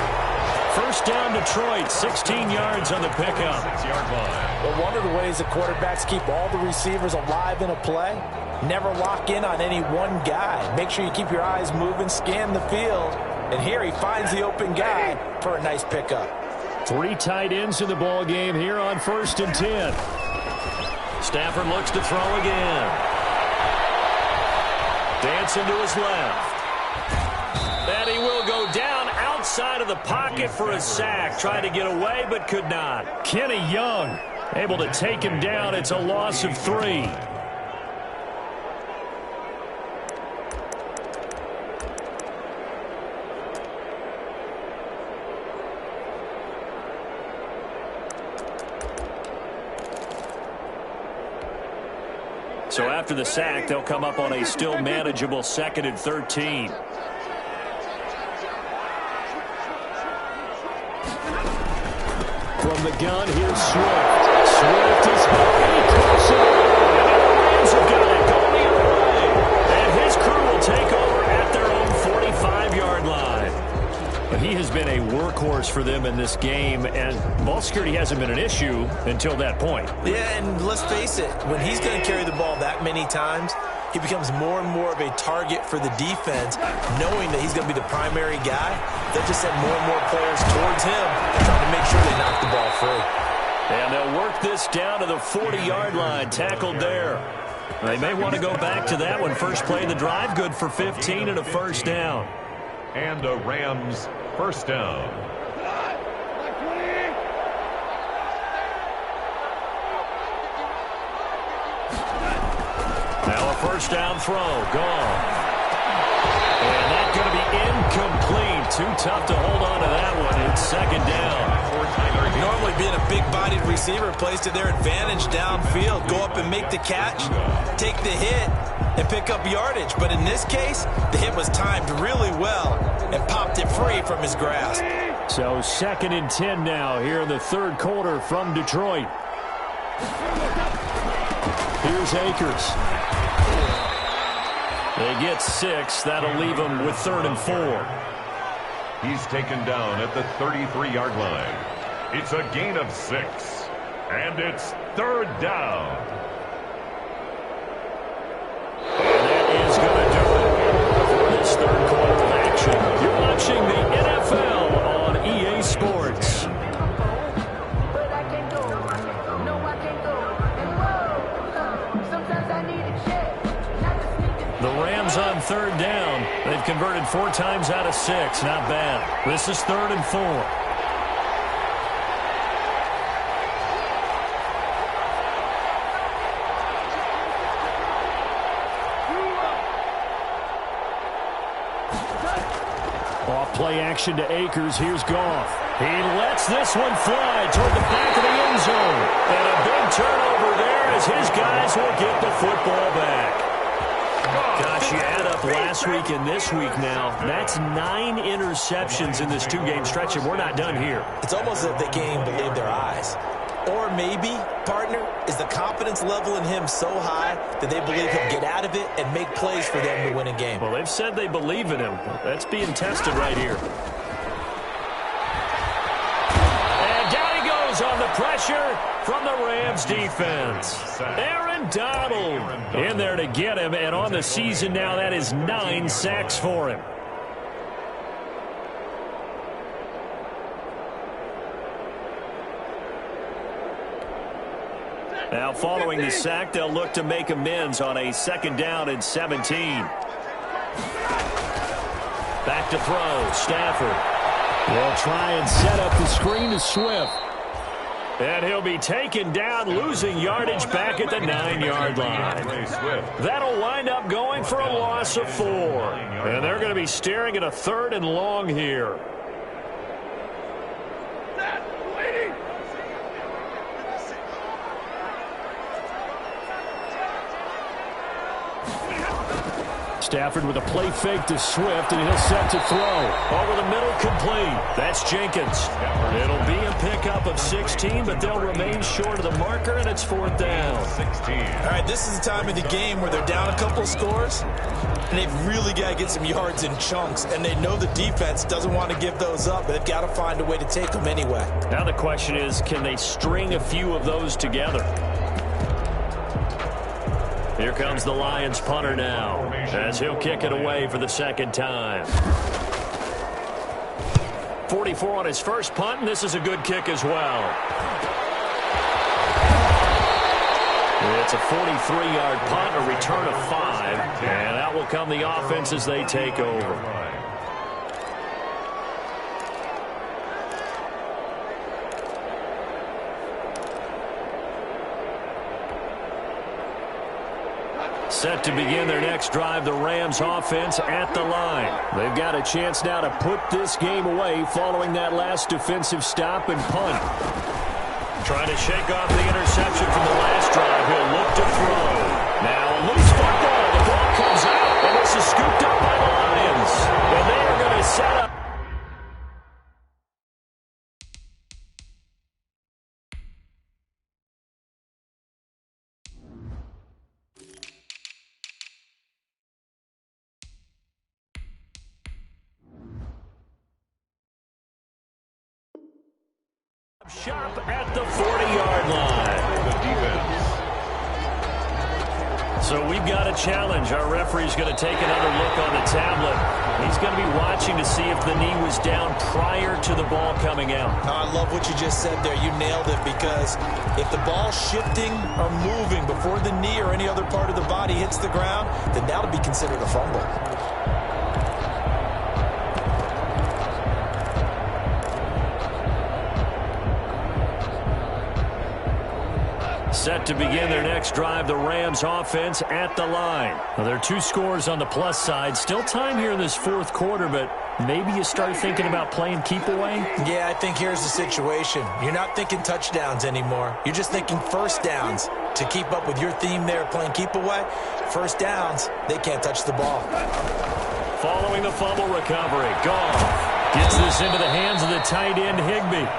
1st down Detroit, 16 yards on the pickup. 6-yard line. Well, one of the ways that quarterbacks keep all the receivers alive in a play, never lock in on any one guy. Make sure you keep your eyes moving, scan the field. And here he finds the open guy for a nice pickup. 3 tight ends in the ball game here on 1st and 10. Stafford looks to throw again. Dancing to his left. And he will go down outside side of the pocket for a sack. Tried to get away, but could not. Kenny Young able to take him down. It's a loss of 3. So after the sack, they'll come up on a still manageable 2nd and 13. From the gun, here's Swift. Swift is high, close enough. And the Rams have got it going the other way. And his crew will take over at their own 45-yard line. But he has been a workhorse for them in this game, and ball security hasn't been an issue until that point. Yeah, and let's face it, when he's going to carry the ball that many times, he becomes more and more of a target for the defense, knowing that he's going to be the primary guy. They'll just send more and more players towards him, trying to make sure they knock the ball free. And they'll work this down to the 40-yard line, tackled there. They may want to go back to that one. First play of the drive, good for 15 and a first down. And a Rams first down. Now a first down throw, gone. And that's going to be incomplete. Too tough to hold on to that one. It's 2nd down. Normally being a big-bodied receiver plays to their advantage downfield. Go up and make the catch, take the hit, and pick up yardage. But in this case, the hit was timed really well and popped it free from his grasp. So 2nd and 10 now here in the 3rd quarter from Detroit. Here's Akers. They get 6. That'll leave them with 3rd and 4. He's taken down at the 33-yard line. It's a gain of 6. And it's 3rd down. And that is going to do it for this 3rd quarter of action. You're watching the NFL on EA Sports. But I can't go. No, I can't go. And whoa, sometimes I need a check. The Rams on 3rd down. They've converted 4 times out of 6. Not bad. This is 3rd and 4. Play action to Akers. Here's Goff. He lets this one fly toward the back of the end zone. And a big turnover there as his guys will get the football back. Gosh, you add up last week and this week now. That's 9 interceptions in this 2-game stretch, and we're not done here. It's almost as if they can't even believe their eyes. Or maybe, partner, is the confidence level in him so high that they believe he'll get out of it and make plays for them to win a game. Well, they've said they believe in him. That's being tested right here. And down he goes on the pressure from the Rams defense. Aaron Donald in there to get him, and on the season now, that is 9 sacks for him. Now, following the sack, they'll look to make amends on a 2nd down and 17. Back to throw, Stafford. They'll try and set up the screen to Swift. And he'll be taken down, losing yardage back at the 9-yard line. That'll wind up going for a loss of 4. And they're going to be staring at a 3rd and long here. Stafford with a play fake to Swift, and he'll set to throw. Over the middle, complete. That's Jenkins. It'll be a pickup of 16, but they'll remain short of the marker, and it's 4th down. 16. All right, this is the time of the game where they're down a couple scores, and they've really got to get some yards in chunks, and they know the defense doesn't want to give those up, but they've got to find a way to take them anyway. Now the question is, can they string a few of those together? Here comes the Lions punter now, as he'll kick it away for the 2nd time. 44 on his first punt, and this is a good kick as well. It's a 43-yard punt, a return of 5, and that will come the offense as they take over. Set to begin their next drive, the Rams offense at the line. They've got a chance now to put this game away following that last defensive stop and punt. Trying to shake off the interception from the last drive. He'll look to throw. Now a loose football. The ball comes out, and this is scooped up by the Lions. And they are going to set up. Sharp at the 40-yard line. The defense. So we've got a challenge. Our referee's going to take another look on the tablet. He's going to be watching to see if the knee was down prior to the ball coming out. I love what you just said there. You nailed it, because if the ball's shifting or moving before the knee or any other part of the body hits the ground, then that'll be considered a fumble. Set to begin their next drive, the Rams offense at the line. Well, there are 2 scores on the plus side. Still time here in this fourth quarter, but maybe you start thinking about playing keep away? Yeah, I think here's the situation. You're not thinking touchdowns anymore. You're just thinking first downs. To keep up with your theme there, playing keep away, first downs, they can't touch the ball. Following the fumble recovery, Goff gets this into the hands of the tight end, Higbee.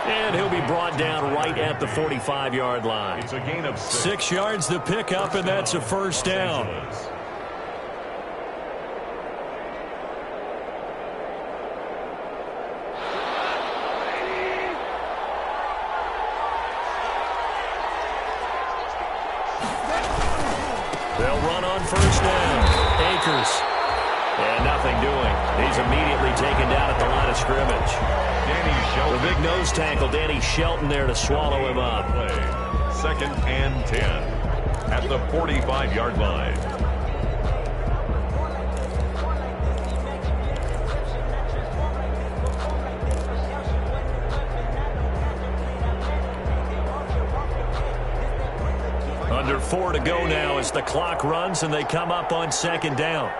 And he'll be brought down right at the 45-yard line. It's a gain of 6 yards to pick up, and that's a first down. They'll run on first down. Akers. And nothing doing. He's immediately taken down at the line of scrimmage. The big nose tackle, Danny Shelton, there to swallow him up. 2nd and 10 at the 45-yard line. Under 4 to go now as the clock runs and they come up on 2nd down.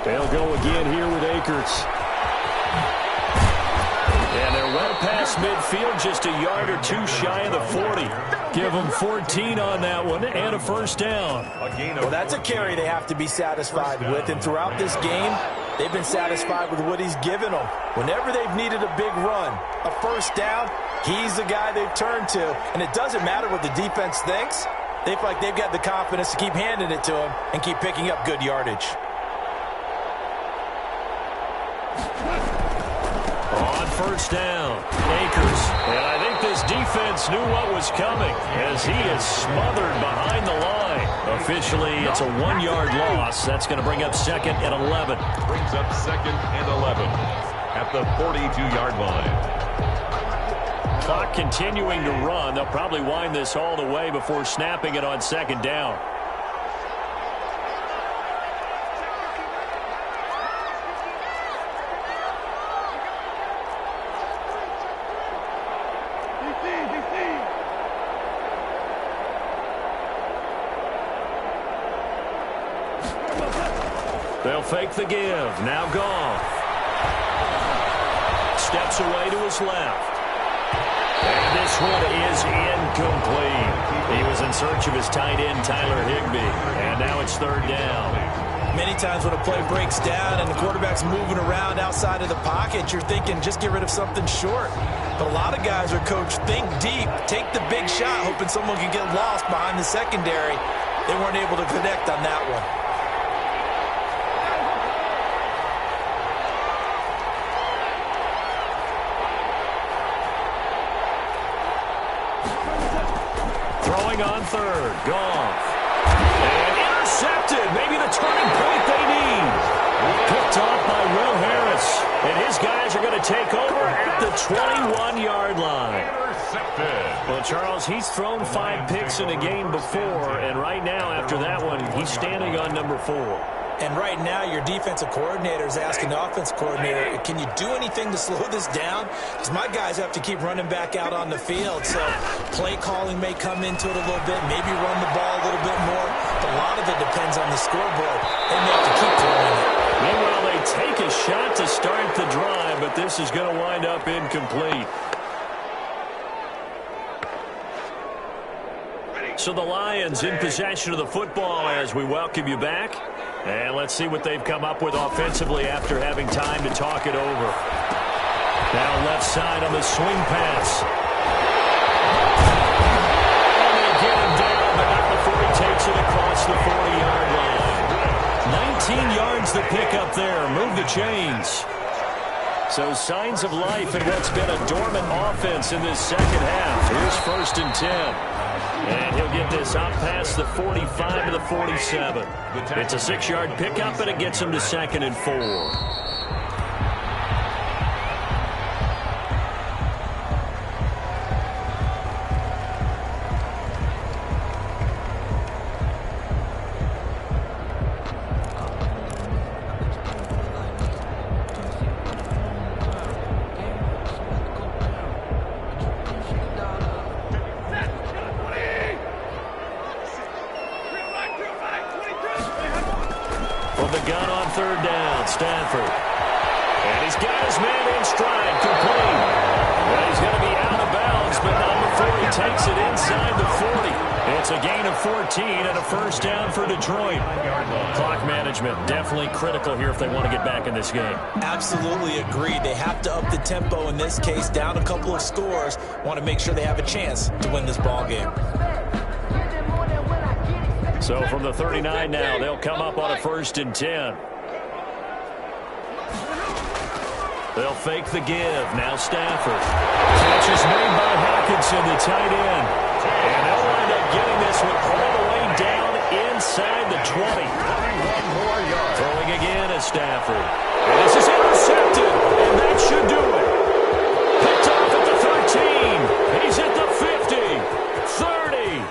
They'll go again here with Akers. And they're well past midfield, just a yard or 2 shy of the 40. Give them 14 on that one and a first down. Well, that's a carry they have to be satisfied with. And throughout this game, they've been satisfied with what he's given them. Whenever they've needed a big run, a first down, he's the guy they've turned to. And it doesn't matter what the defense thinks. They feel like they've got the confidence to keep handing it to him and keep picking up good yardage. On first down, Akers. And I think this defense knew what was coming as he is smothered behind the line. Officially, it's a 1-yard loss. That's going to bring up 2nd and 11. Brings up 2nd and 11 at the 42-yard line. Clock continuing to run. They'll probably wind this all the way before snapping it on 2nd down. They'll fake the give. Now Goff. Steps away to his left. And this one is incomplete. He was in search of his tight end, Tyler Higbee. And now it's 3rd down. Many times when a play breaks down and the quarterback's moving around outside of the pocket, you're thinking just get rid of something short. But a lot of guys are coached, think deep, take the big shot, hoping someone can get lost behind the secondary. They weren't able to connect on that one. On 3rd, Goff. And intercepted. Maybe the turning point they need. Picked off by Will Harris. And his guys are going to take over at the 21-yard line. intercepted. Well, Charles, he's thrown 5 picks in a game before, and right now, after that one, he's standing on number 4. And right now, your defensive coordinator is asking the offensive coordinator, can you do anything to slow this down? Because my guys have to keep running back out on the field. So play calling may come into it a little bit, maybe run the ball a little bit more. But a lot of it depends on the scoreboard. They may have to keep throwing it. Meanwhile, they take a shot to start the drive, but this is going to wind up incomplete. So the Lions in possession of the football as we welcome you back. And let's see what they've come up with offensively after having time to talk it over. Now left side on the swing pass. And they get him down, but not before he takes it across the 40-yard line. 19 yards to pick up there. Move the chains. So signs of life in what's been a dormant offense in this second half. Here's 1st and 10. And he'll get this up past the 45 to the 47. It's a 6-yard pickup, and it gets him to 2nd and 4. Stafford. And he's got his man in stride, complete. Well, he's going to be out of bounds, but not before he takes it inside the 40. It's a gain of 14 and a 1st down for Detroit. Clock management definitely critical here if they want to get back in this game. Absolutely agreed. They have to up the tempo in this case, down a couple of scores. Want to make sure they have a chance to win this ball game. So from the 39 now, they'll come up on a 1st and 10. They'll fake the give. Now Stafford. Catch is made by Hockenson, the tight end. And they'll wind up getting this one all the way down inside the 20. 21 more yards. Throwing again is Stafford. And this is intercepted. And that should do it. Picked off at the 13. He's at the 50. 30.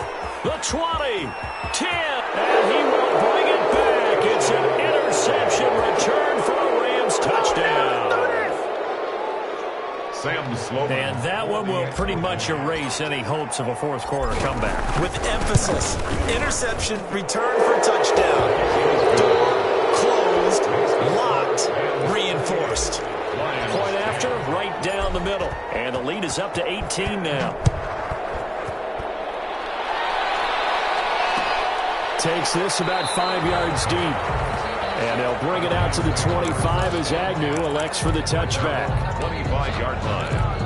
The 20. 10. And he will bring it back. It's an interception return for a Rams touchdown. And that one will pretty much erase any hopes of a 4th quarter comeback. With emphasis, interception, return for touchdown. Door closed, locked, reinforced. Point after, right down the middle. And the lead is up to 18 now. Takes this about 5 yards deep. And they'll bring it out to the 25 as Agnew elects for the touchback. 25-yard line.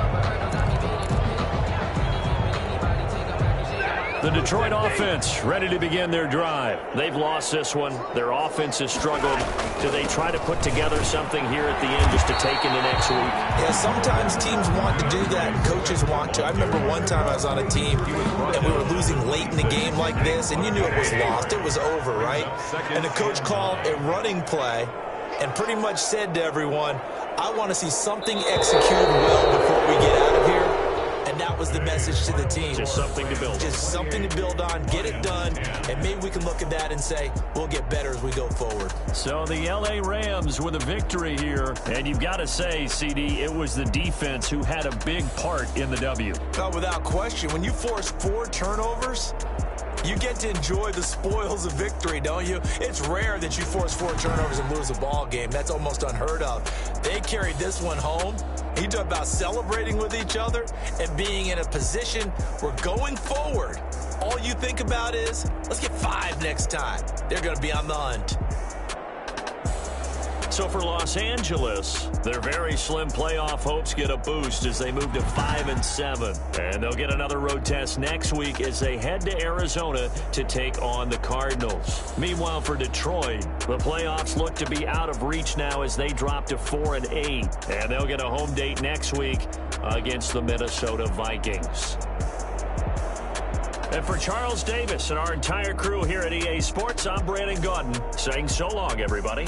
The Detroit offense ready to begin their drive. They've lost this one. Their offense has struggled. Do they try to put together something here at the end just to take into next week? Yeah, sometimes teams want to do that, and coaches want to. I remember one time I was on a team, and we were losing late in the game like this, and you knew it was lost. It was over, right? And the coach called a running play and pretty much said to everyone, I want to see something executed well before we get out of here. And that was the message to the team. Just something to build. Just something to build on, get it done, and maybe we can look at that and say, we'll get better as we go forward. So the L.A. Rams with a victory here. And you've got to say, CD, it was the defense who had a big part in the W. No, without question. When you force 4 turnovers, you get to enjoy the spoils of victory, don't you? It's rare that you force 4 turnovers and lose a ball game. That's almost unheard of. They carried this one home. You talk about celebrating with each other and being in a position where going forward, all you think about is, let's get 5 next time. They're going to be on the hunt. So for Los Angeles, their very slim playoff hopes get a boost as they move to 5-7. And they'll get another road test next week as they head to Arizona to take on the Cardinals. Meanwhile, for Detroit, the playoffs look to be out of reach now as they drop to 4-8. And they'll get a home date next week against the Minnesota Vikings. And for Charles Davis and our entire crew here at EA Sports, I'm Brandon Gaudin saying so long, everybody.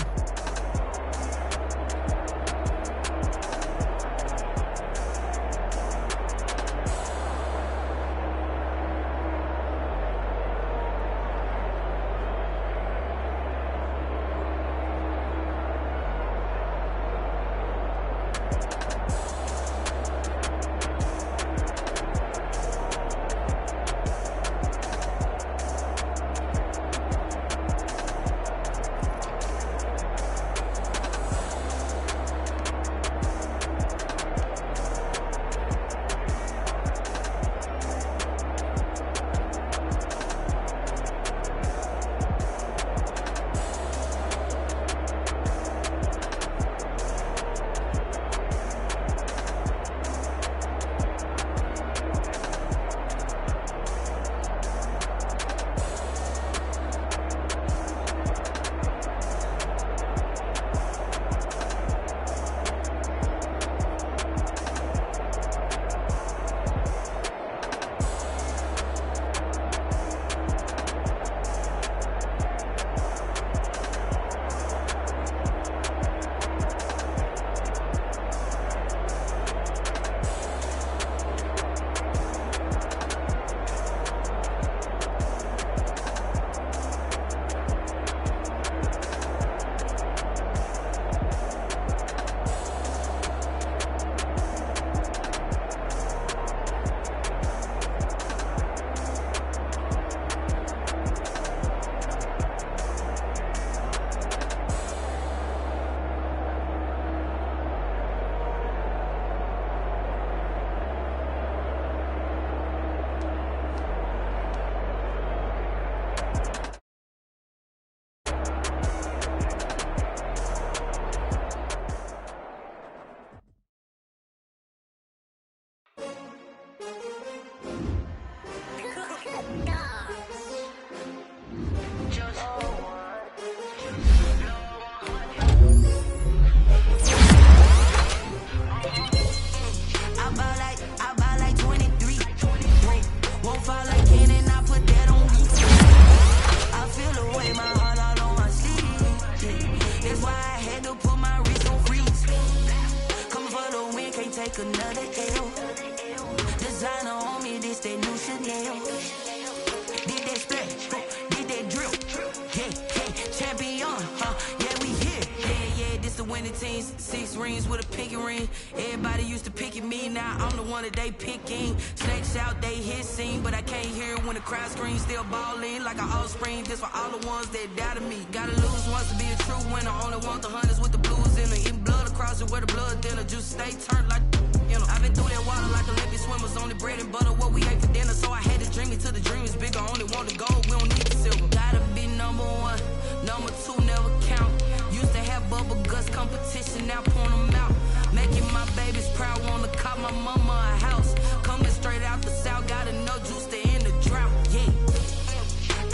pinky ring. Everybody used to pick at me, now I'm the one that they picking. Snakes out, they hissing, but I can't hear it when the crowd screams. Still balling like an offspring, this for all the ones that doubted me. Gotta lose once to be a true winner, only want the hunters with the blues in it. Eating blood across it where the blood thinner, just stay turned like you know. I've been through that water like Olympic swimmers, only bread and butter what we ate for dinner. So I had to dream it till the dream is bigger, only want the gold, we don't need the silver. Gotta be number one, number two never count. Used to have bubble guts competition, now point them out. Making my babies proud, wanna cop my mama a house. Coming straight out the south, gotta know juice to end the drought, yeah.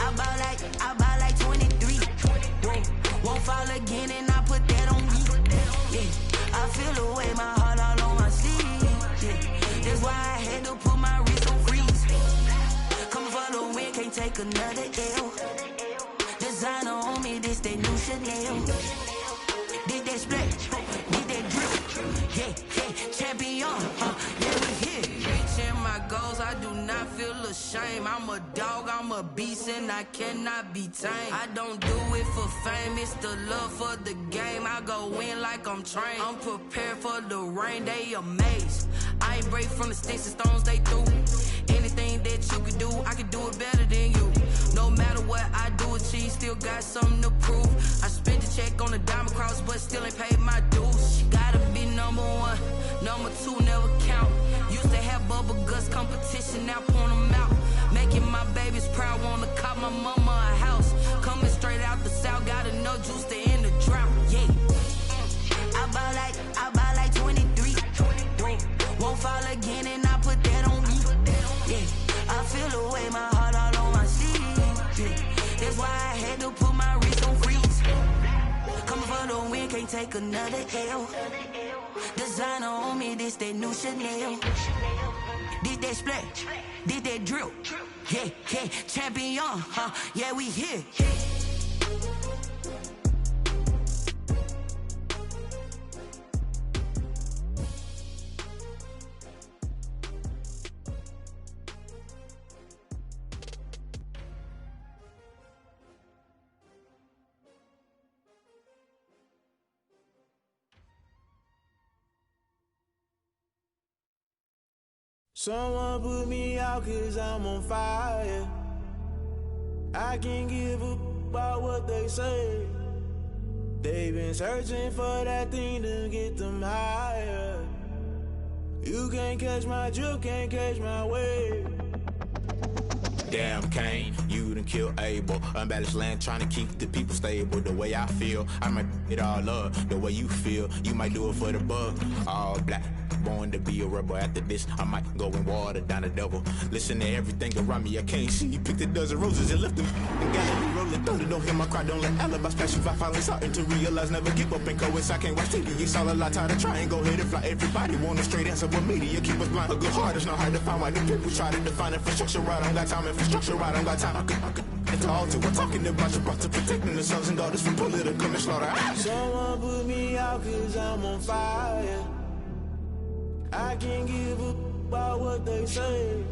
I buy like 23, won't fall again and I put that on me, yeah. I feel the way, my heart all on my sleeve, yeah. That's why I had to put my wrist on freeze. Coming for the win, can't take another L. Designer on me, this they new Chanel. Did they split, did they drip, yeah, champion, yeah, we here. Reaching my goals, I do not feel ashamed. I'm a dog, I'm a beast, and I cannot be tamed. I don't do it for fame, it's the love for the game. I go in like I'm trained. I'm prepared for the rain, they amazed. I ain't break from the sticks and stones they threw. Anything that you could do, I could do it better than you. No matter what I do, achieve, still got something to prove. I spent the check on the diamond cross, but still ain't paid my dues. Gotta be number one, number two never count. Used to have bubble guts competition, now point them out. Making my babies proud, wanna cop my mama a house. Coming straight out the south, gotta know juice to end the drought, yeah. I buy like 23, won't fall again and I put that on me, yeah. I feel the way, my heart all on my sleeve, yeah. That's why I had to put my wrist on freeze. Coming for the win, can't take another L. Designer on me, this that new Chanel. Did that split, did that drill, yeah, champion, yeah, we here. Someone put me out 'cause I'm on fire. I can't give up about what they say. They've been searching for that thing to get them higher. You can't catch my drift, can't catch my wave. Damn Kane, you done killed Abel. Unbalanced land trying to keep the people stable. The way I feel, I might it all up. The way you feel, you might do it for the buck. All black, born to be a rebel. After this, I might go and water down the devil. Listen to everything around me, I can't see. Picked a dozen roses and left them in Galilee rolling thunder. Don't hear my cry, don't let alibis pass you by. Finally starting to realize, never give up and coincide. Can't watch TV, it's all a lot. Time to try and go ahead and fly. Everybody want a straight answer, but media keep us blind. A good heart is not hard to find. Why the people try to define infrastructure right? I don't got time, infrastructure right, I don't got time. I could into altar. We're talking about your brother, protecting the sons and daughters from political and slaughter. Someone put me out 'cause I'm on fire. I can't give up about what they say.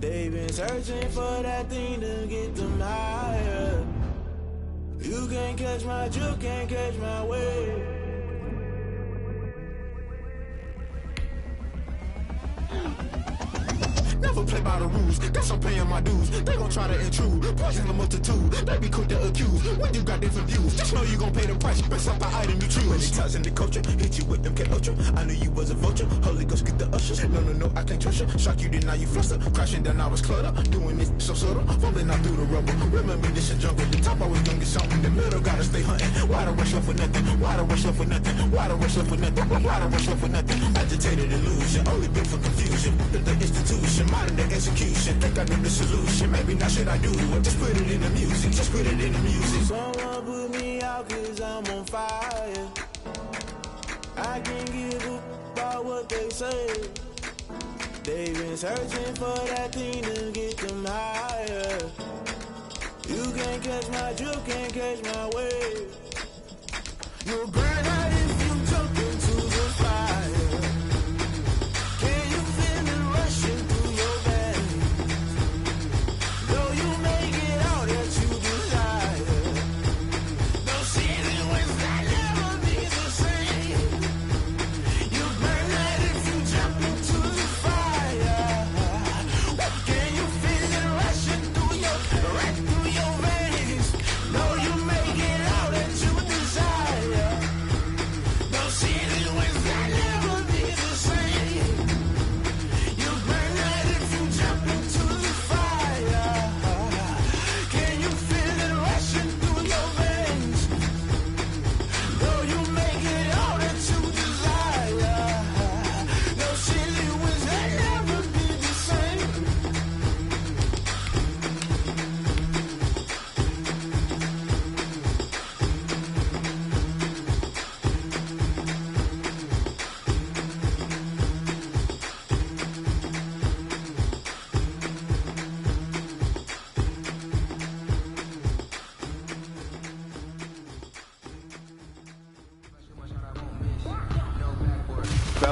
They've been searching for that thing to get them higher. You can't catch my drift, can't catch my wave. Never play by the rules, guess I'm paying my dues. They gon' try to intrude, poison the multitude. They be quick to accuse, when you got different views. Just know you gon' pay the price, best up the item you choose. Many times in the culture, hit you with them K-Ultra. I knew you was a vulture, Holy Ghost get the ushers. No, I can't trust you. Shock you, then now you fluster. Crashing down, I was cluttered. Doing this so subtle, falling out through the rubble. Remember this is jungle, the top I was young and something. The middle gotta stay hunting. Why the rush left for nothing? Why the rush left for nothing? Why the rush left for nothing? Why the rush left for nothing? Agitated illusion, only built for confusion. The institution, modern day execution. Think I knew the solution. Maybe now should I do it? Just put it in the music. Just put it in the music. Someone put me out 'cause I'm on fire. I can't give up about what they say. They've been searching for that thing to get them higher. You can't catch my drift, can't catch my wave. You'll burn out if you jump into the fire. Can you feel it rushing through your veins? Though you make it all that you desire. No city was that never be the same.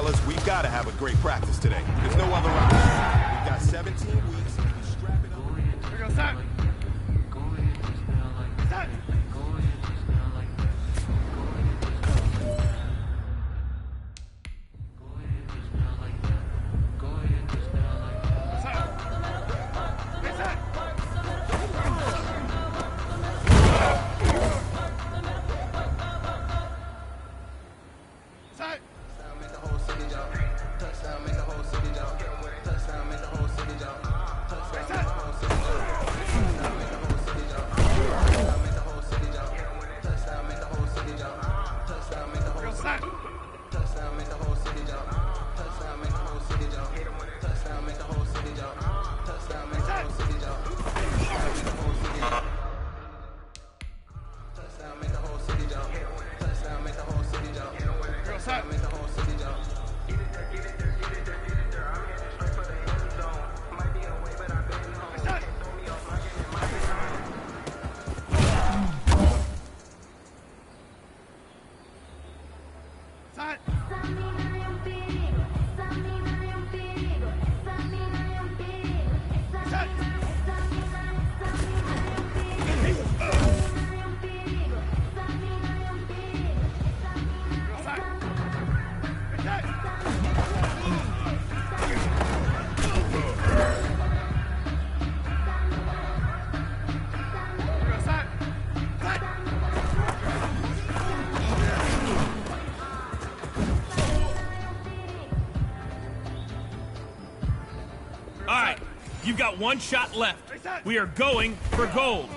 fellas, we've got to have a great practice today. There's no other option. We've got 17 weeks. Strap it up. Here goes that. You've got one shot left. We are going for gold.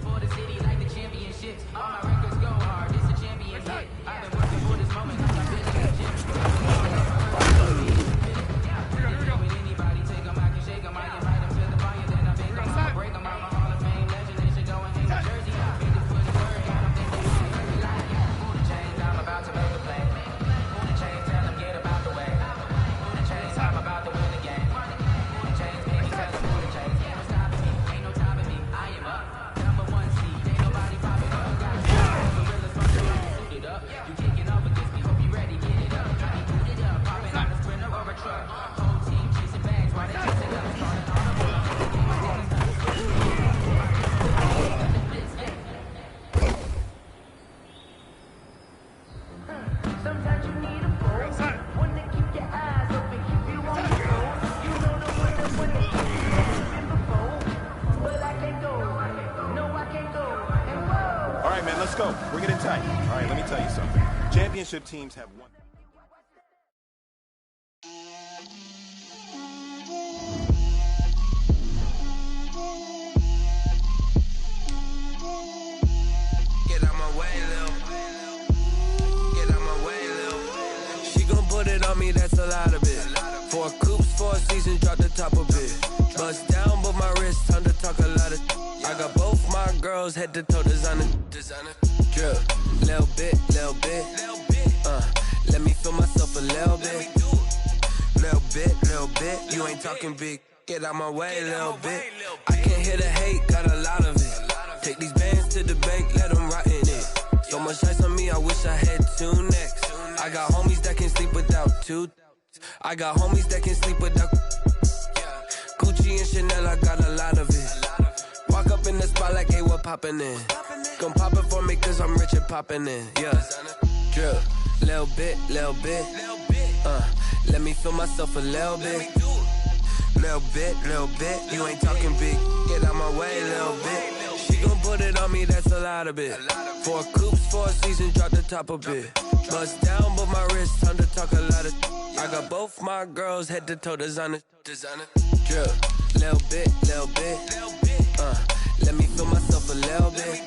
For the city like the championships. All my records go hard. It's a championship. I've been working for this moment. I've been in the gym. With anybody, take them, I can shake them. I invite them to the fire, then I bake them. I'll break them. I'm a Hall of Fame legend. They should go and hang the jersey. I beat this for the word. I don't think they really heard me like it. Move the chains, I'm about to make a play. Move the chains, tell them get about the way. Move the chains, I'm about to win the game. Move the chains, baby, tell them move the chains. Can't stop me, ain't no stopping me. I am up. Number one seed, ain't nobody popping up. Got gorillas from the line, suited up. You kicking up against me, hope you ready, get it up. Try to boot it up, popping on a sprinter or a truck. Whole team chasing bags, why they chasing us? Starting on the book, get my niggas done. Sometimes you need a pulse, one to keep your eyes open, keep you on the go. You know the one that been before, but I can't go. No, I can't go. And whoa. All right, man, let's go. Bring it in tight. All right, let me tell you something. Championship teams have won. Get out my way, little me, that's a lot of it. 4 coops, 4 seasons, drop the top of it. Bust down, but my wrist, time to talk a lot of. I got both my girls head to toe designer. Drip, little bit. Let me feel myself a little bit. Little bit. You ain't talking big. Get out my way, little bit. I can't hear the hate, got a lot of it. Take these bands to the bank, let them rot in it. So much ice on me, I wish I had 2 necks. I got homies that can sleep without 2. I got homies that can sleep without. Gucci and Chanel, I got a lot of it. Walk up in the spot like, hey, what poppin' in? Come pop it for me, cause I'm rich and poppin' in. Yeah. Drip, little bit. Let me feel myself a little bit. Little bit. You ain't talking big. Get out my way, little bit. She gon' put it on me, that's a lot of it. 4 coops, 4 seasons, drop the top of it. Bust down, but my wrist, time to talk a lot of. I got both my girls head to toe designer. Drip, little bit. Let me feel myself a little bit.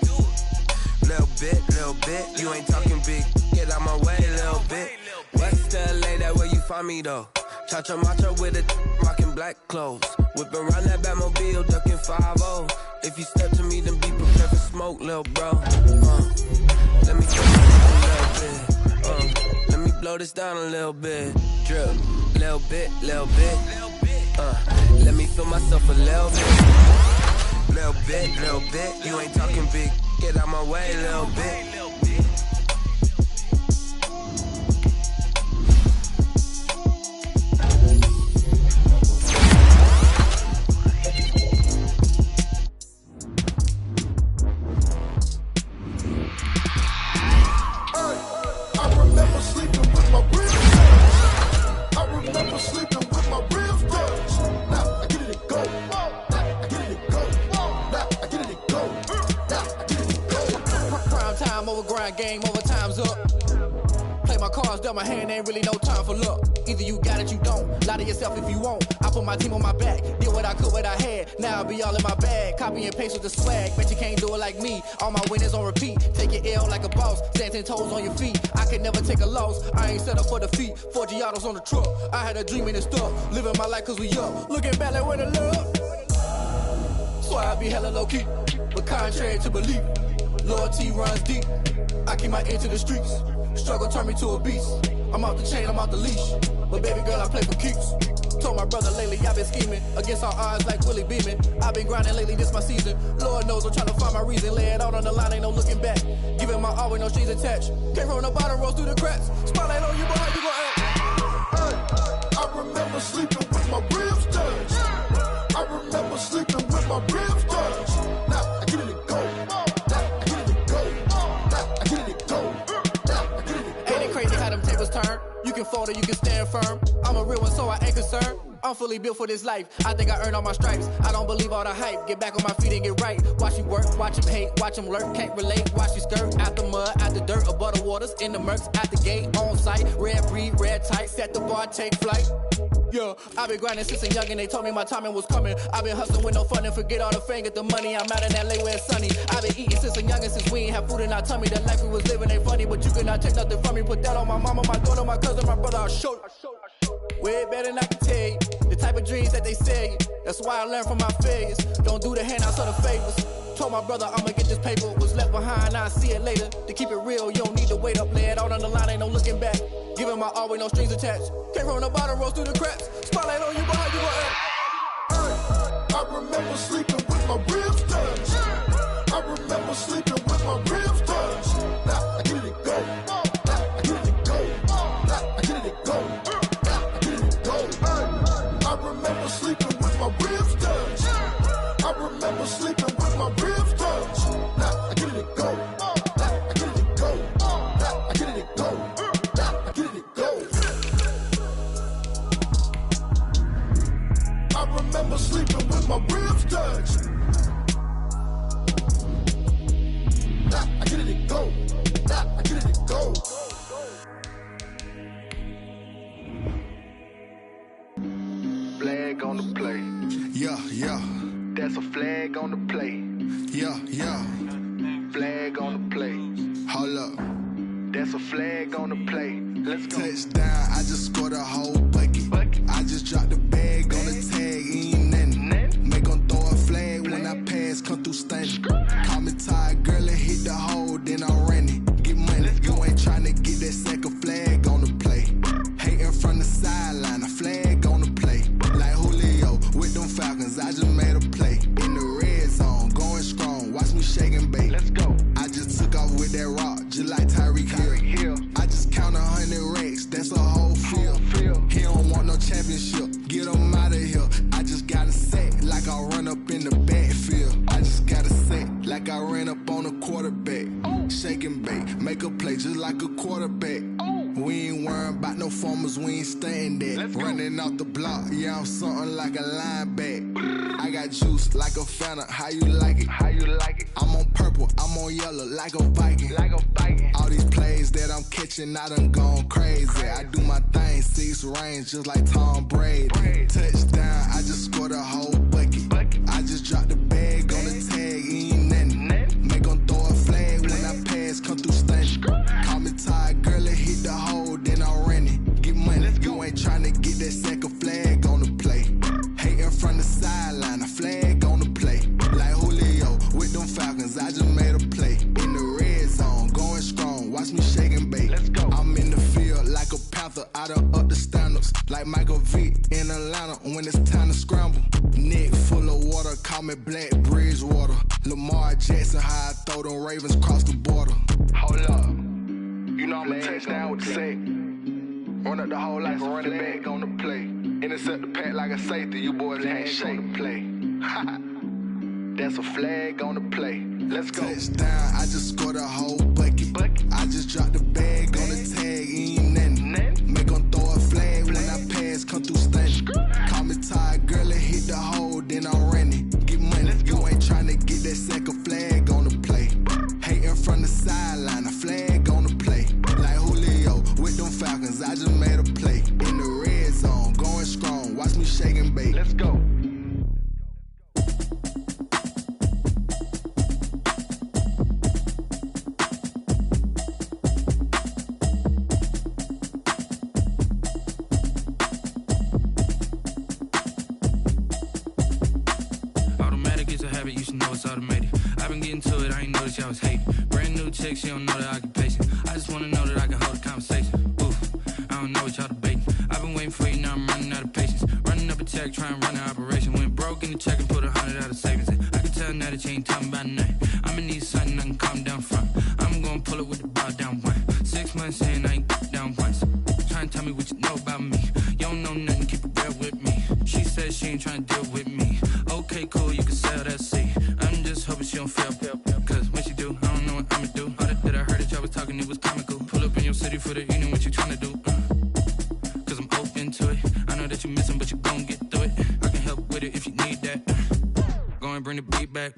Little bit. You ain't talking big. Get out my way, little bit. West LA, that where you find me though. Cha-cha matcha with it, rockin' black clothes. Whippin' around that Batmobile, duckin' 5-0. If you step to me, then be prepared for smoke, lil' bro. Let me feel myself a little bit. Let me blow this down a little bit. Drip, little bit. Let me feel myself a little bit. Little bit. You ain't talking big. Get out my way, little bit. Game over, time's up. Play my cards, dealt my hand, ain't really no time for luck. Either you got it, you don't. Lie to yourself if you won't. I put my team on my back, did what I could, what I had. Now I'll be all in my bag, copy and paste with the swag. Bet you can't do it like me. All my winners on repeat. Take your L like a boss, stand 10 toes on your feet. I can never take a loss. I ain't set up for defeat. 4 Giottos on the truck. I had a dream and stuff. Living my life cause we up. Looking back like where the love. So I be hella low key, but contrary to belief, loyalty runs deep. I keep my ear to the streets. Struggle turned me to a beast. I'm out the chain, I'm out the leash. But baby girl, I play for keeps. Told my brother lately, I've been scheming against all odds like Willie Beeman. I've been grinding lately, this my season. Lord knows I'm trying to find my reason. Lay it out on the line, ain't no looking back. Giving my all with no strings attached. Came from the bottom, rose through the cracks. Spotlight on you, but how you gon' act? I remember sleeping with my ribs touched. I remember sleeping with my ribs touched. Now I get it to go. Turn. You can fold or you can stand firm. I'm a real one, so I ain't concerned. I'm fully built for this life. I think I earned all my stripes. I don't believe all the hype. Get back on my feet and get right. Watch you work, watch him hate, watch him lurk. Can't relate, watch you skirt. Out the mud, out the dirt, above the waters, in the murks, out the gate, on site. Red breed, red tight, set the bar, take flight. Yeah, I've been grinding since a youngin'. They told me my timing was coming. I've been hustling with no fun and forget all the fame, get the money. I'm out in LA where it's sunny. I've been eating since a youngin', since we ain't have food in our tummy. The life we was living ain't funny, but you cannot take nothing from me. Put that on my mama, my daughter, my cousin, my brother. I'll show you. Way better than I can tell you. The type of dreams that they sell you. That's why I learned from my failures. Don't do the handouts or the favors. Told my brother I'ma get this paper. Was left behind, I'll see it later. To keep it real, you don't need to wait up. Lay it out on the line, ain't no looking back. Giving my all with no strings attached. Came from the bottom, rose through the cracks. Spotlight on you, but how you gon' act? I remember sleeping with my ribs touched. I remember sleeping with my ribs touched. Now I get it to go. I get it to go. I get it to go. I get it to go. I remember sleeping with my ribs touched. I remember sleeping with my ribs touched. Now I get it to go. I get it to go. I get it to go. I get it to go. I remember sleeping with my ribs touched. I get it That's a flag on the play. Let's go. Touchdown, I just scored a whole bucket. I just dropped the bag on the tag, ain't nothing. Make 'em throw a flag when I pass, come through stunning. Call me tired, girl, and hit the hole, then I'm running. Get money, you ain't tryna get that second flag on the play. Hating from the sideline, a flag on the play. Like Julio with them Falcons, I just made a play. In the red zone, going strong, watch me shake and bake. Let's go. I just took off with that rock, just like Tyreek Hill. I just count 100 racks, that's a whole field. He don't want no championship, get him out of here. I just got a set, like I run up in the backfield. I just got a set, like I ran up on a quarterback. Shake and bake, make a play just like a quarterback. We ain't worrying about no formers, we ain't staying there. Running off the block, yeah, I'm something like a lineback. I got juice like a Fanta, how you like it? How you like it? I'm on purple, I'm on yellow, like a Viking. Like a Viking. All these plays that I'm catching, I done gone crazy. I do my thing, 6 range, just like Tom Brady. Touchdown, I just scored a whole bucket. I just dropped the bag on the tag, ain't nothing. Make 'em throw a flag when I pass, come through stunning. Call me tired, girl, and hit the hole, then I'm running. Get money, you ain't tryna get that second flag on the play. Hating from the sideline, a flag on the play. Like Julio with them Falcons, I just made a play. In the red zone, going strong, watch me shake and bake. Let's go. I'm in the field like a Panther, I done up the standards. Like Michael Vick in Atlanta when it's time to scramble. Neck full of water, call me Black Bridgewater. Lamar Jackson, how I throw them Ravens cross the border. Hold up, you know I'm a touchdown with the sack. Run up the hole like a running back on the play. Intercept the pack like a safety, you boys can't shake the play. That's a flag on the play. Let's go. Touchdown, I just scored a whole bucket. I just dropped the bag on the tag, ain't nothing. Make 'em throw a flag when I pass, come through stunning. Call me tired, girl, and hit the hole, then I'm running. Get money, you ain't tryna get that second flag on the play. Hating from the sideline, a flag on the play. Like Julio with them Falcons, I just made a play. In the red zone, going strong, watch me shake and bake. Let's go. Automatic is a habit, you should know it's automated. I've been getting to it, I ain't noticed y'all was hating. Brand new chick, she don't know the occupation. I just wanna know that I can hold a conversation. Ooh, I don't know what y'all debating. I've been waiting for you, now I'm running out of patience. Running up a check, trying to run an operation. Went broke in the check and put 100 out of savings in. I can tell now that you ain't talking about nothing. I'ma need something I can calm down from. I'm gonna pull it with the bar down one. 6 months in, I ain't down once. Trying to tell me what you know about me. You don't know nothing, keep it real with me. She said she ain't trying to deal with me. Okay, cool, you can sell that seat. I'm just hoping she don't feel. Cause when she do, I don't know what I'ma do. All that I heard that y'all was talking, it was comical. Pull up in your city for the evening, what you tryna do? Cause I'm open to it. I know that you missing, but you gon' get through it. I can help with it if you need that. Go and bring the beat back.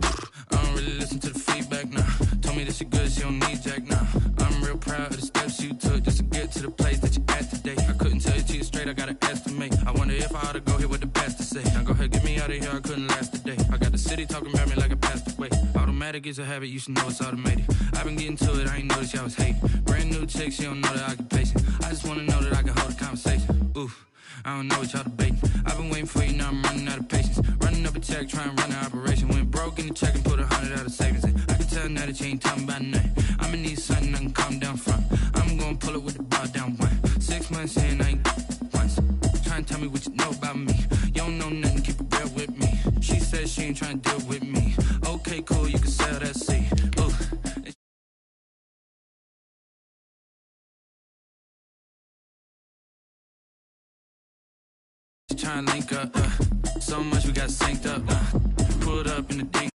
I don't really listen to the feedback, nah. Told me that she good, she don't need Jack, nah. I'm real proud of the steps you took just to get to the place that you at today. I couldn't tell you to you straight, I gotta estimate. I wonder if I ought to go here with the best to say. Now go ahead, get me out of here, I couldn't last a day. I got the city talking about me like I passed away. Automatic is a habit, you should know it's automated. I've been getting to it, I ain't noticed y'all was hating. Brand new chick, she don't know the occupation. I just wanna know that I can hold a conversation. Ooh, I don't know what y'all debating. I've been waiting for you, now I'm running out of patience. Running up a check, trying to run an operation. Went broke in the check and put 100 out of savings in. I can tell now that you ain't talking about nothing. I'ma need something I can calm down from. I'm gonna pull it with the bar down one. 6 months in, I ain't once. Trying to tell me what you know about me. You don't know nothing, keep it real with me. She said she ain't trying to deal with me. Okay, cool, you can sell that seat. Ooh. Trying to link up, so much we got synced up. Pulled up in the ding.